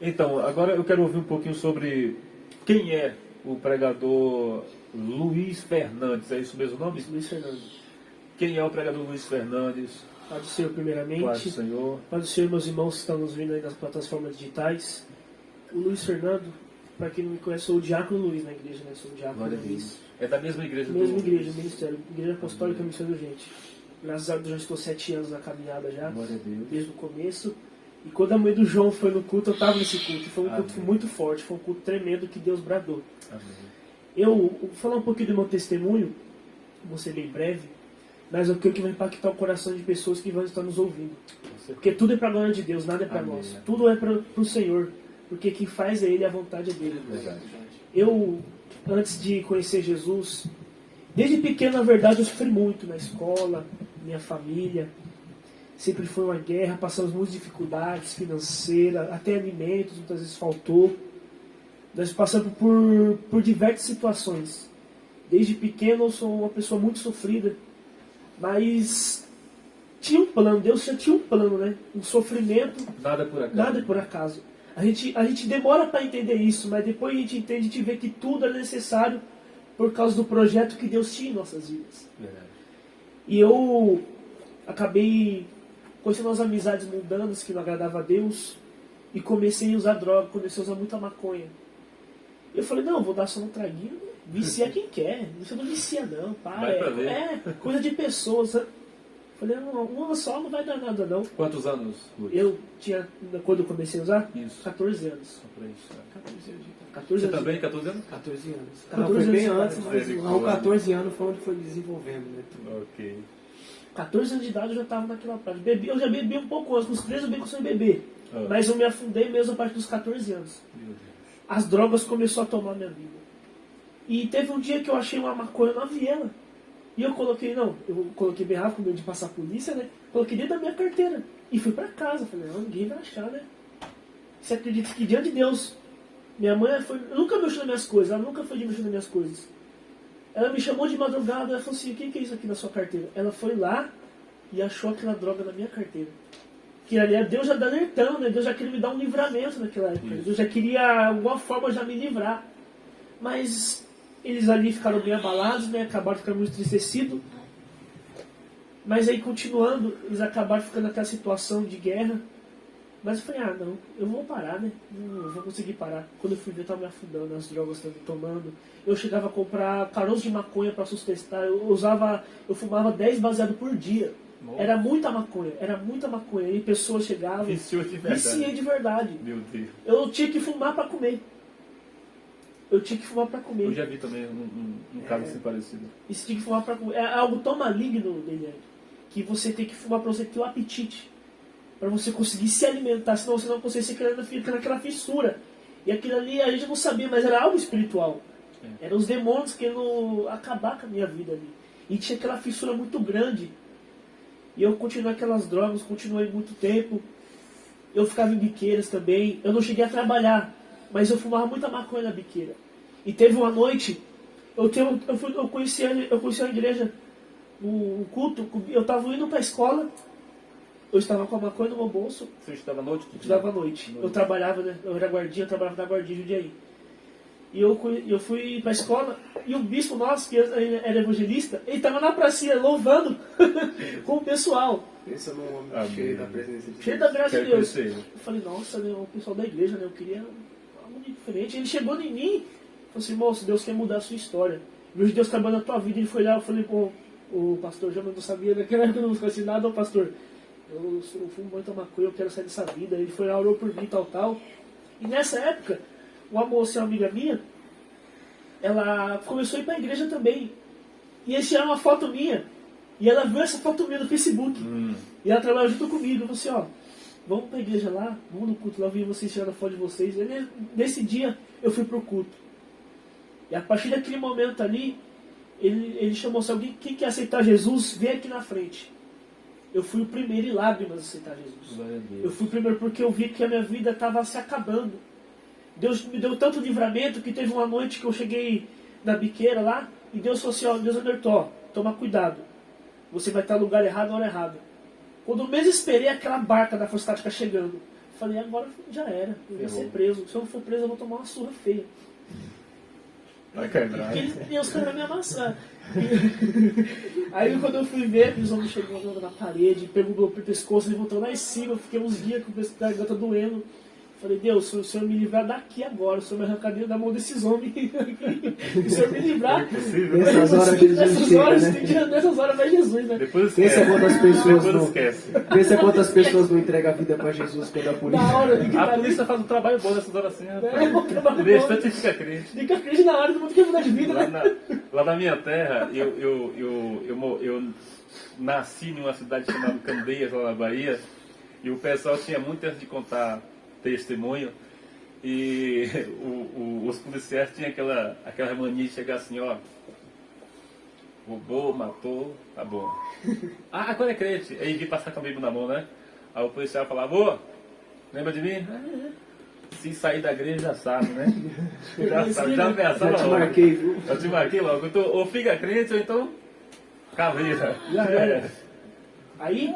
Então, agora eu quero ouvir um pouquinho sobre quem é o pregador Luiz Fernandes. É isso mesmo o nome? Luiz Fernandes. Quem é o pregador Luiz Fernandes? Paz do Senhor, primeiramente. Paz do Senhor. Paz do Senhor, meus irmãos que estão nos vendo aí nas plataformas digitais. O Luiz Fernando, para quem não me conhece, sou o Diácono Luiz na igreja, né? Sou o Diácono Luiz. É da mesma igreja? Mesma igreja, ministério. Igreja Apostólica Missão Urgente. Graças a Deus já estou 7 anos na caminhada já. Glória a Deus. Desde o começo. E quando a mãe do João foi no culto, eu estava nesse culto. E foi um culto muito forte, foi um culto tremendo que Deus bradou. Amém. Eu vou falar um pouquinho do meu testemunho, vou ser bem breve, mas eu creio que vai impactar o coração de pessoas que vão estar nos ouvindo. Porque tudo é para a glória de Deus, nada é para nós. Tudo é para o Senhor, porque quem faz é Ele, a vontade é dEle. Verdade. Eu, antes de conhecer Jesus, desde pequeno, na verdade, eu sofri muito na escola, minha família. sempre foi uma guerra, passamos muitas dificuldades financeiras, até alimentos, muitas vezes faltou. Nós passamos por diversas situações. Desde pequeno eu sou uma pessoa muito sofrida, mas tinha um plano, Deus já tinha um plano, né? Um sofrimento, nada por acaso. Nada por acaso. A gente demora para entender isso, mas depois a gente entende, a gente vê que tudo é necessário por causa do projeto que Deus tinha em nossas vidas. Verdade. E eu acabei conhecendo umas amizades mundanas que não agradavam a Deus e comecei a usar droga, comecei a usar muita maconha. Eu falei, não, vou dar só um traguinho, vicia quem quer, você não vicia não, para, é coisa de pessoas. Eu falei, não, uma só não vai dar nada não. Quantos anos? Eu tinha, quando eu comecei a usar, isso. 14 anos. 14 anos. Você também, 14 anos? 14 anos. 14 foi anos bem antes, mas aos 14 anos foi onde foi desenvolvendo, né? Ok. 14 anos de idade eu já estava naquela parte. Eu já bebi um pouco antes, com os 13 eu bebi sem beber. Mas eu me afundei mesmo a partir dos 14 anos. Meu Deus. As drogas começaram a tomar minha vida. E teve um dia que eu achei uma maconha na viela. E eu coloquei bem rápido, com medo de passar a polícia, né? Coloquei dentro da minha carteira. E fui pra casa. Falei, não, ninguém vai achar, né? Você acredita que diante de Deus, minha mãe nunca mexeu nas minhas coisas, ela nunca foi de mexer nas minhas coisas. Ela me chamou de madrugada, ela falou assim, o que é isso aqui na sua carteira? Ela foi lá e achou aquela droga na minha carteira. Que ali Deus já alertando, né? Deus já queria me dar um livramento naquela época. Deus já queria, de alguma forma, já me livrar. Mas eles ali ficaram bem abalados, né? Acabaram ficando muito entristecidos. Mas aí, continuando, eles acabaram ficando naquela situação de guerra. Mas eu falei, não, eu vou parar, né? Não vou conseguir parar. Quando eu fui ver, eu estava me afundando, as drogas estavam tomando. Eu chegava a comprar caroços de maconha para sustentar. Eu fumava 10 baseados por dia. Nossa. Era muita maconha. E pessoas chegavam. Viciou de verdade. Viciei de verdade. Meu Deus. Eu tinha que fumar para comer. Eu já vi também um caso assim parecido. E você tinha que fumar para comer. É algo tão maligno, Daniel, que você tem que fumar para você ter o apetite. Para você conseguir se alimentar, senão você não consegue, você fica naquela fissura. E aquilo ali a gente não sabia, mas era algo espiritual. Eram os demônios querendo acabar com a minha vida ali. E tinha aquela fissura muito grande. E eu continuei aquelas drogas, continuei muito tempo. Eu ficava em biqueiras também. Eu não cheguei a trabalhar, mas eu fumava muita maconha na biqueira. E teve uma noite, eu conheci a igreja, no culto, eu estava indo para a escola, eu estava com a maconha no meu bolso. Você estudava à noite? Eu estudava à noite. Eu trabalhava, né? Eu era guardinha, eu trabalhava na guardinha de Jundiaí. E eu fui para a escola, e o bispo nosso, que era evangelista, ele estava na pracinha louvando com o pessoal. Pensa num homem cheio da presença de Deus. Cheio da graça de Deus. Eu falei, nossa, né, o pessoal da igreja, né, eu queria algo diferente. Ele chegou em mim e falou assim, moço, Deus quer mudar a sua história. Vejo Deus trabalhando na tua vida. Ele foi lá, eu falei, pô, o pastor já não sabia, naquela época eu não conhecia nada, o pastor, eu fumo muita maconha, eu quero sair dessa vida. Ele foi lá, orou por mim, tal. E nessa época, uma moça, uma amiga minha, ela começou a ir para a igreja também. E eles tiraram uma foto minha. E ela viu essa foto minha no Facebook. E ela trabalhou junto comigo. Eu falei assim, vamos para a igreja lá, vamos no culto lá, eu vi vocês tirando a foto de vocês. E nesse dia, eu fui pro culto. E a partir daquele momento ali, ele chamou assim, alguém que quer aceitar Jesus, vem aqui na frente. Eu fui o primeiro em lágrimas a aceitar Jesus. Eu fui o primeiro porque eu vi que a minha vida estava se acabando. Deus me deu tanto livramento que teve uma noite que eu cheguei na biqueira lá e Deus falou assim, Deus alertou, toma cuidado. Você vai estar no lugar errado na hora errada. Quando eu mesmo esperei aquela barca da Força Tática chegando, falei, agora já era, eu ia ser preso. Se eu não for preso, eu vou tomar uma surra feia. Vai quebrar. Porque os caras me amassar. Aí quando eu fui ver, os homens chegando na parede, pegou o pescoço, levantou lá em cima, eu fiquei uns dias com a garganta doendo. Falei, Deus, se o Senhor me livrar daqui agora, o Senhor me arrancar da mão desses homens aqui, se o Senhor me livrar. Nessas horas Jesus chega, né? Nessas horas vai Jesus, né? Depois pensa esquece. Pensa quantas pessoas não entregam a vida para Jesus quando a polícia... A polícia faz um trabalho bom nessas horas assim, rapaz. Um trabalho o restante fica crente. Fica crente na hora, todo mundo quer mudar de vida, Lá na minha terra, eu nasci numa cidade chamada Candeias, lá na Bahia, e o pessoal tinha muito antes de contar testemunho, e os policiais tinham aquela mania de chegar assim, roubou, matou, tá bom. Ah, quando é crente? Aí vi passar com a Bíblia na mão, né? Aí o policial falava, ô, lembra de mim? Se sair da igreja já sabe, né? Já sabe, já pensava Já te logo. marquei, viu? Eu te marquei logo. Então, ou fica crente ou então caveira. Já era. Aí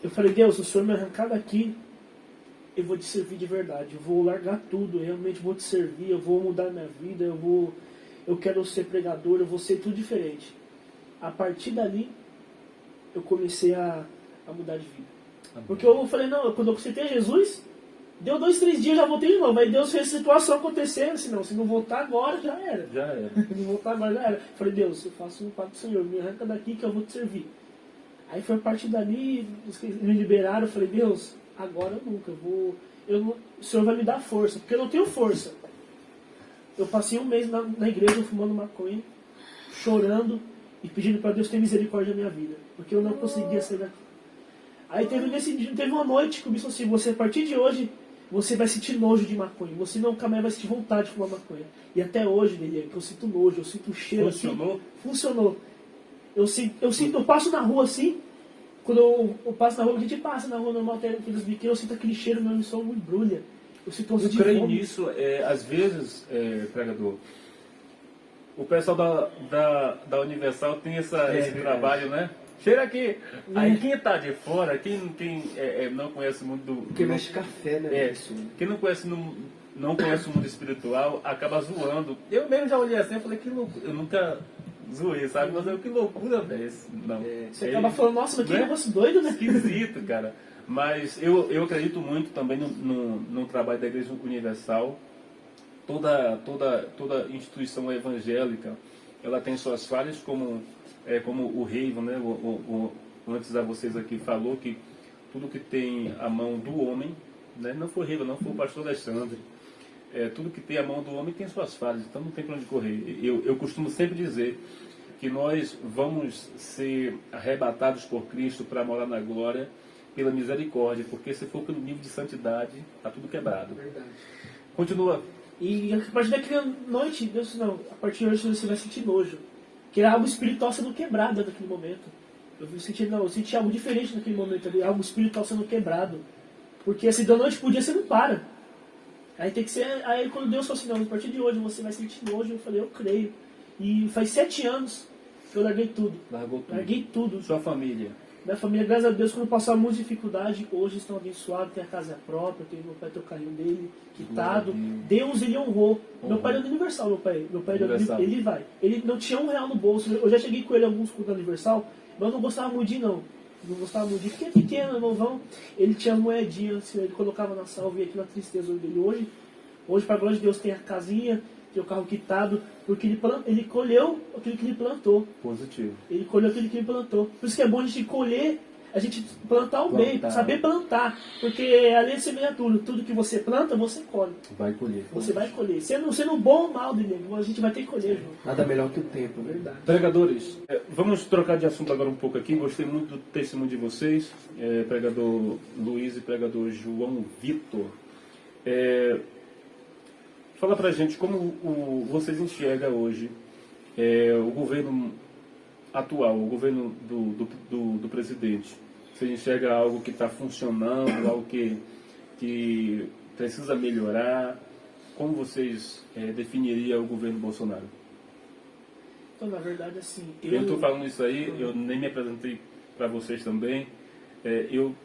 eu falei, Deus, se o Senhor me arrancar daqui, eu vou te servir de verdade. Eu vou largar tudo, eu realmente vou te servir, eu vou mudar minha vida, eu quero ser pregador, eu vou ser tudo diferente. A partir dali, eu comecei a mudar de vida. Porque eu falei, não, quando eu aceitei Jesus, deu 2, 3 dias, já voltei de novo. Aí Deus fez a situação acontecer, assim, não, se não voltar agora, já era. Já era. Se não voltar agora, já era. Eu falei, Deus, eu faço um pacto com o Senhor, me arranca daqui que eu vou te servir. Aí foi a partir dali, me liberaram, eu falei, Deus, agora eu nunca, o Senhor vai me dar força, porque eu não tenho força. Eu passei um mês na igreja fumando maconha, chorando e pedindo para Deus ter misericórdia da minha vida, porque eu não conseguia sair daqui. Aí teve uma noite que o bispo disse assim, você a partir de hoje, você vai sentir nojo de maconha, você nunca mais vai sentir vontade de fumar maconha. E até hoje, Lilian, que eu sinto nojo, eu sinto o cheiro. Funcionou? Assim, funcionou. Eu passo na rua assim, quando eu passo na rua, a gente passa na rua normal, tem aqueles biqueiros, eu sinto aquele cheiro, meu estômago embrulha. Eu sinto Eu creio nisso, às vezes, pregador, o pessoal da Universal tem esse trabalho, né? Cheira aqui. Aí quem está de fora, quem não conhece o mundo Porque mexe café, né? quem não conhece o mundo espiritual, acaba zoando. Eu mesmo já olhei assim e falei, que loucura. Eu nunca zoei, sabe? Mas que loucura, velho. Não. Você acaba falando, nossa, mas que negócio doido, né? Esquisito, cara. Mas eu acredito muito também no trabalho da Igreja Universal. Toda instituição evangélica, ela tem suas falhas, como o Reivan, né? Antes a vocês aqui falou que tudo que tem a mão do homem, né? Não foi o Reivan, não foi o pastor Alexandre. Tudo que tem a mão do homem tem suas falhas, então não tem para onde correr. Eu costumo sempre dizer que nós vamos ser arrebatados por Cristo para morar na glória pela misericórdia, porque se for pelo nível de santidade, está tudo quebrado. Verdade. Continua. E a partir daquela noite, Deus não, a partir de hoje você vai sentir nojo. Que era algo espiritual sendo quebrado naquele momento. Eu senti algo diferente naquele momento ali, algo espiritual sendo quebrado. Porque assim, da noite pro dia você não para. Aí tem que ser. Aí quando Deus falou assim, não, a partir de hoje você vai sentir nojo, eu falei, eu creio. E faz 7 anos que eu larguei tudo. Largou tudo. Larguei tudo. Sua família. Minha família, graças a Deus, quando passava muita dificuldade, hoje estão abençoados, tem a casa própria, tem meu pai tem o carrinho dele quitado. Deus, ele honrou. Meu pai é do Universal, meu pai Universal. ele vai. Ele não tinha R$1 no bolso. Eu já cheguei com ele a alguns cultos da Universal, mas eu não gostava muito de ir, não. Não gostava muito de ir, porque é pequeno, novão. Ele tinha moedinhas, assim, ele colocava na salva e aquilo a tristeza dele. Hoje, para a glória de Deus, tem a casinha, tem o carro quitado, porque ele colheu aquilo que ele plantou. Positivo. Ele colheu aquilo que ele plantou. Por isso que é bom a gente colher, a gente plantar o bem, saber plantar. Porque além de semeadura, tudo que você planta, você colhe. Vai colher. Você vai colher. Sendo bom ou mal, a gente vai ter que colher, João. Nada melhor que o tempo, verdade. Pregadores, vamos trocar de assunto agora um pouco aqui. Gostei muito do testemunho de vocês, pregador Luiz e pregador João Vitor. Fala pra gente como vocês enxergam hoje o governo atual, o governo do presidente. Você enxerga algo que está funcionando, algo que precisa melhorar? Como vocês definiriam o governo Bolsonaro? Então, na verdade, assim... Eu estou falando isso aí, eu nem me apresentei para vocês também. Eu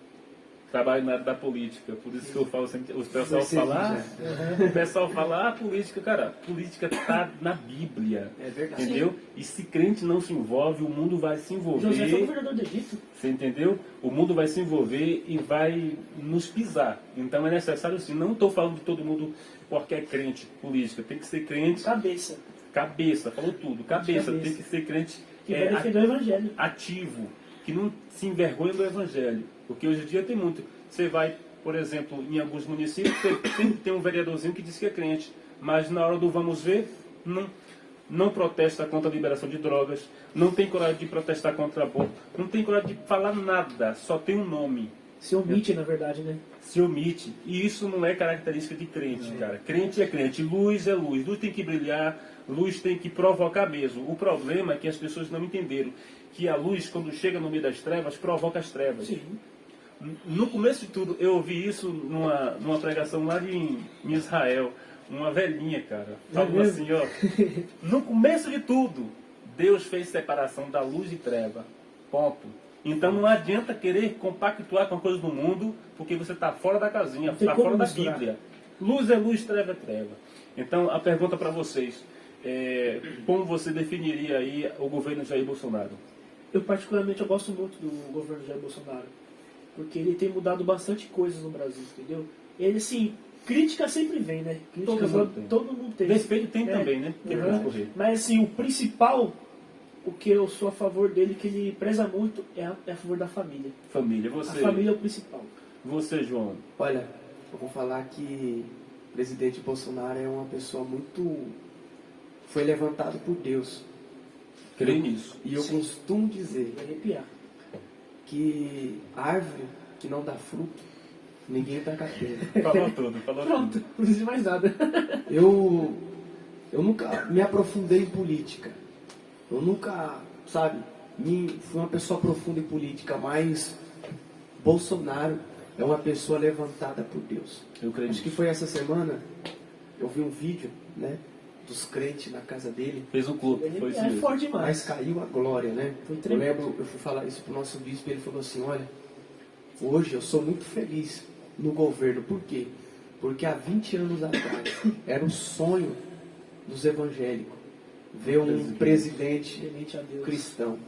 trabalho na área da política, por isso que eu falo sempre, o pessoal fala, política, cara, política está na Bíblia, É verdade. entendeu? E se crente não se envolve, o mundo vai se envolver. José foi governador do Egito. Você entendeu? O mundo vai se envolver e vai nos pisar. Então é necessário sim, não estou falando de todo mundo qualquer crente política, tem que ser crente... Cabeça, falou tudo, cabeça. Tem que ser crente que vai defender o Evangelho. Ativo, que não se envergonha do Evangelho. Porque hoje em dia tem muito. Você vai, por exemplo, em alguns municípios, sempre tem um vereadorzinho que diz que é crente, mas na hora do vamos ver, não protesta contra a liberação de drogas, não tem coragem de protestar contra aborto, não tem coragem de falar nada, só tem um nome. Se omite, na verdade, né? Se omite. E isso não é característica de crente, cara. Crente é crente. Luz é luz. Luz tem que brilhar, luz tem que provocar mesmo. O problema é que as pessoas não entenderam que a luz, quando chega no meio das trevas, provoca as trevas. Sim. No começo de tudo, eu ouvi isso numa pregação lá em Israel. Uma velhinha, cara, falou assim, ó. No começo de tudo, Deus fez separação da luz e treva. Ponto. Então não adianta querer compactuar com a coisa do mundo, porque você está fora da casinha, está fora da Bíblia. Luz é luz, treva é treva. Então a pergunta para vocês é: como você definiria aí o governo Jair Bolsonaro? Eu particularmente eu gosto muito do governo Jair Bolsonaro, porque ele tem mudado bastante coisas no Brasil, entendeu? Ele, assim, crítica sempre vem, né? Crítica todo mundo tem. Defeito tem também, né? Mas assim, o principal, o que eu sou a favor dele, que ele preza muito, é a favor da família. Família, você. A família é o principal. Você, João. Olha, eu vou falar que o presidente Bolsonaro é uma pessoa muito... Foi levantado por Deus. Creio nisso. E eu costumo dizer Vai arrepiar. que árvore que não dá fruto, ninguém tá catando. Falou tudo, falou Pronto, tudo. não precisa de mais nada. Eu nunca me aprofundei em política. Eu nunca, sabe, fui uma pessoa profunda em política, mas Bolsonaro é uma pessoa levantada por Deus. Eu creio Acho que foi essa semana, eu vi um vídeo, né, dos crentes na casa dele. Fez um clube, foi isso É mesmo. forte demais. Mas caiu a glória, né? Foi Eu tremendo. lembro, eu fui falar isso pro nosso bispo, ele falou assim, olha, hoje eu sou muito feliz no governo. Por quê? Porque há 20 anos atrás era o sonho dos evangélicos ver um presidente Temente a Deus. cristão.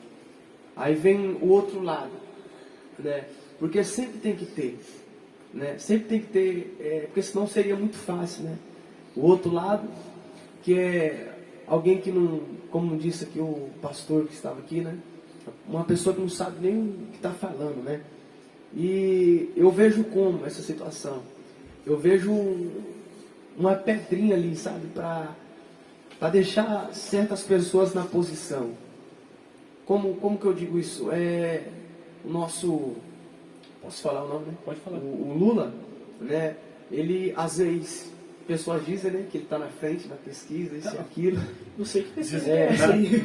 Aí vem o outro lado, né? Porque sempre tem que ter, né? Sempre tem que ter, porque senão seria muito fácil, né? O outro lado, que é alguém que não, como disse aqui o pastor que estava aqui, né? Uma pessoa que não sabe nem o que está falando, né? E eu vejo como essa situação. Eu vejo uma pedrinha ali, sabe? Para deixar certas pessoas na posição. Como que eu digo isso? É o nosso... Posso falar o nome, né? Pode falar. O Lula, né? Ele, às vezes, pessoas dizem, né? Que ele está na frente na pesquisa, isso e aquilo. Não sei o que pesquisa É, é essa aí.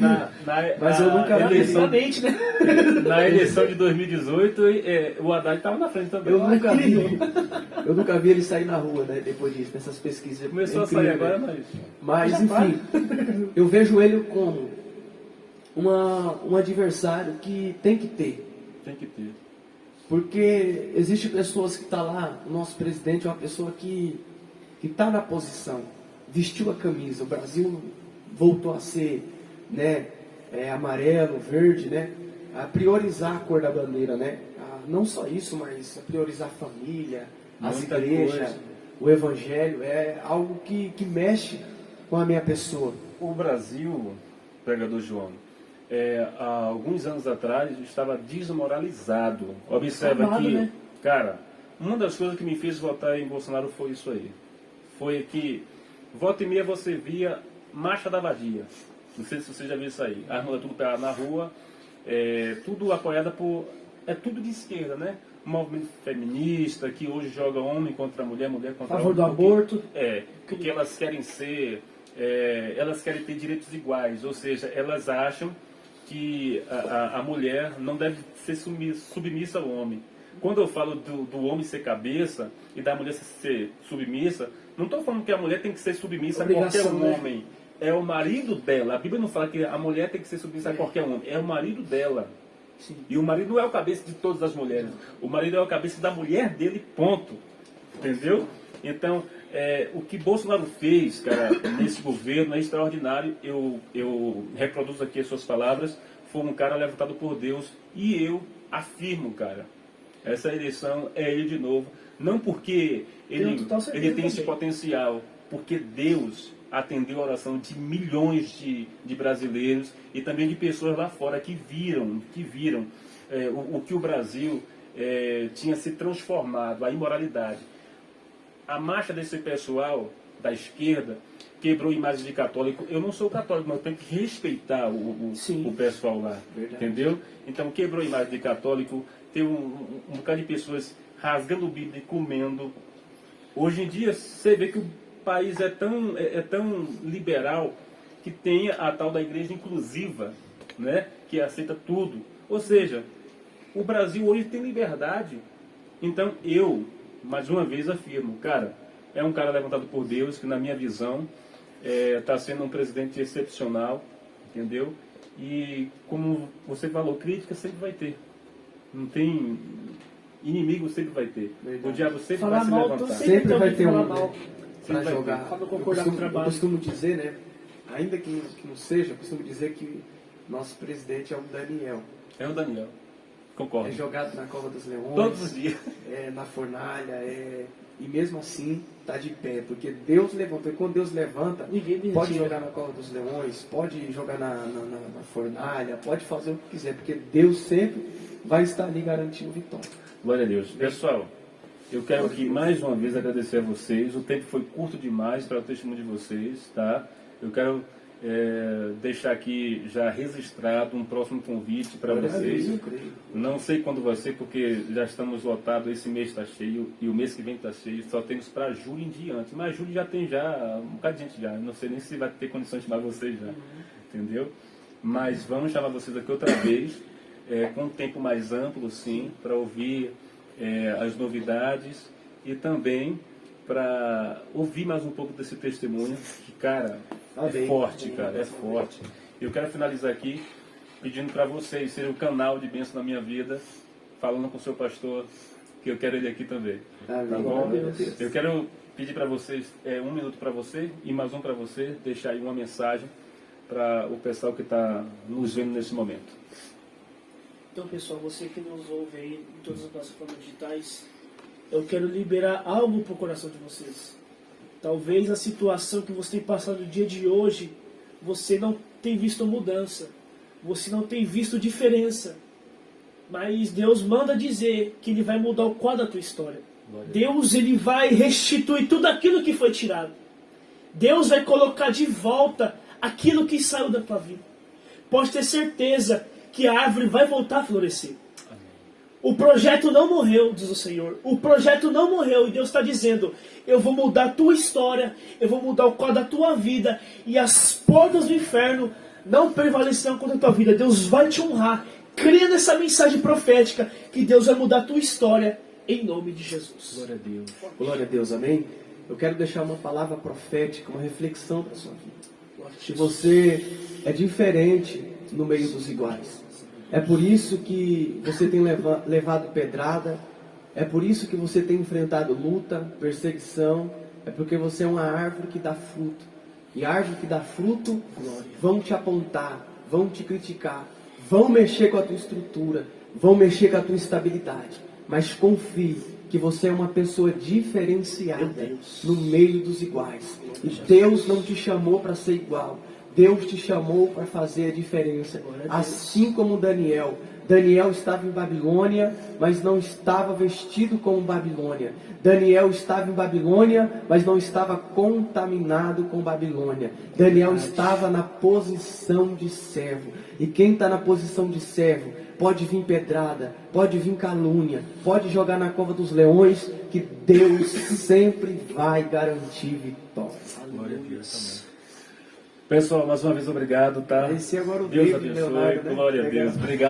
Mas eu nunca vi. Exatamente, né? Na eleição de 2018, o Haddad estava na frente também. Eu nunca vi ele sair na rua, né? Depois disso, nessas pesquisas. Começou É a sair incrível, agora, né? mas... Mas, enfim, eu vejo ele como um adversário que tem que ter. Tem que ter. Porque existe pessoas que estão lá, o nosso presidente é uma pessoa que está na posição, vestiu a camisa, o Brasil voltou a ser, né, amarelo, verde, né, a priorizar a cor da bandeira, né, não só isso, mas a priorizar a família, as Muita igrejas, coisa. o evangelho, é algo que mexe com a minha pessoa. O Brasil, pregador João, há alguns anos atrás estava desmoralizado. Observa Amado, aqui, né? cara, uma das coisas que me fez votar em Bolsonaro foi isso aí. Foi que, volta e meia você via marcha da vadia. Não sei se você já viu isso aí. As mulheres tudo pelado na rua, tudo apoiada por... É tudo de esquerda, né? Um movimento feminista que hoje joga homem contra mulher, mulher contra A favor homem. do aborto. Porque elas querem ser... elas querem ter direitos iguais, ou seja, elas acham que a mulher não deve ser submissa ao homem. Quando eu falo do homem ser cabeça e da mulher ser submissa, não estou falando que a mulher tem que ser submissa a qualquer homem. É o marido dela. A Bíblia não fala que a mulher tem que ser submissa a qualquer homem. É o marido dela. Sim. E o marido não é o cabeça de todas as mulheres. O marido é o cabeça da mulher dele, ponto. Entendeu? Então, o que Bolsonaro fez, cara, nesse governo é extraordinário. Eu reproduzo aqui as suas palavras. Foi um cara levantado por Deus. E eu afirmo, cara, essa eleição é ele de novo. Não porque ele tem esse potencial, porque Deus atendeu a oração de milhões de brasileiros e também de pessoas lá fora que viram o que o Brasil tinha se transformado, a imoralidade. A marcha desse pessoal da esquerda quebrou imagem de católico. Eu não sou católico, mas eu tenho que respeitar o pessoal lá. Verdade. Entendeu? Então quebrou imagem de católico, tem um bocado de pessoas rasgando Bíblia e comendo. Hoje em dia você vê que o país é tão liberal que tem a tal da igreja inclusiva, né? Que aceita tudo. Ou seja, o Brasil hoje tem liberdade. Então eu, mais uma vez, afirmo, cara, é um cara levantado por Deus, que na minha visão está sendo um presidente excepcional, entendeu? E como você falou, crítica sempre vai ter. Não tem... Inimigo sempre vai ter. Verdade. O diabo sempre Falar vai se mal, levantar. Sempre vai ter um mal. para vai jogar. Pra não concordar com o trabalho. Eu costumo dizer, né? Ainda que não seja, eu costumo dizer que nosso presidente é um Daniel. É o Daniel. Concordo. É jogado na cova dos leões. Todos os dias. Na fornalha. E mesmo assim está de pé. Porque Deus levantou. E quando Deus levanta, Ninguém me pode retira. jogar na cova dos leões, pode jogar na fornalha, pode fazer o que quiser. Porque Deus sempre vai estar ali garantindo vitória. Glória a Deus. Pessoal, eu quero aqui mais uma vez agradecer a vocês. O tempo foi curto demais para o testemunho de vocês, tá? Eu quero deixar aqui já registrado um próximo convite para vocês. Eu creio. Não sei quando vai ser, porque já estamos lotados, esse mês está cheio e o mês que vem está cheio. Só temos para julho em diante. Mas julho já tem um bocado de gente já. Não sei nem se vai ter condições de chamar vocês já. Entendeu? Mas vamos chamar vocês aqui outra vez, com um tempo mais amplo, sim, para ouvir as novidades e também para ouvir mais um pouco desse testemunho, que, cara, é forte, cara, é forte. Eu quero finalizar aqui pedindo para vocês serem o canal de bênção na minha vida, falando com o seu pastor, que eu quero ele aqui também. Tá bom? Eu quero pedir para vocês, 1 minuto para você e mais um para você, deixar aí uma mensagem para o pessoal que está nos vendo nesse momento. Então, pessoal, você que nos ouve aí em todas as plataformas digitais, eu quero liberar algo para o coração de vocês. Talvez a situação que você tem passado no dia de hoje, você não tem visto mudança, você não tem visto diferença. Mas Deus manda dizer que Ele vai mudar o quadro da tua história. Deus, Ele vai restituir tudo aquilo que foi tirado. Deus vai colocar de volta aquilo que saiu da tua vida. Pode ter certeza que a árvore vai voltar a florescer. Amém. O projeto não morreu, diz o Senhor. O projeto não morreu. E Deus está dizendo, eu vou mudar a tua história, eu vou mudar o quadro da tua vida, e as portas do inferno não prevalecerão contra a tua vida. Deus vai te honrar. Creia nessa mensagem profética, que Deus vai mudar a tua história, em nome de Jesus. Glória a Deus. Glória a Deus, amém? Eu quero deixar uma palavra profética, uma reflexão para a sua vida. Se você é diferente no meio dos iguais, é por isso que você tem levado pedrada, é por isso que você tem enfrentado luta, perseguição, é porque você é uma árvore que dá fruto. E árvore que dá fruto, vão te apontar, vão te criticar, vão mexer com a tua estrutura, vão mexer com a tua estabilidade. Mas confie que você é uma pessoa diferenciada no meio dos iguais. E Deus não te chamou para ser igual. Deus te chamou para fazer a diferença. Assim como Daniel. Daniel estava em Babilônia, mas não estava vestido como Babilônia. Daniel estava em Babilônia, mas não estava contaminado com Babilônia. Daniel estava na posição de servo. E quem está na posição de servo, pode vir pedrada, pode vir calúnia, pode jogar na cova dos leões, que Deus sempre vai garantir vitória. Glória a Deus também. Pessoal, mais uma vez obrigado, tá? Esse agora o Deus David abençoe, Leonardo, né? glória a Deus. Obrigado.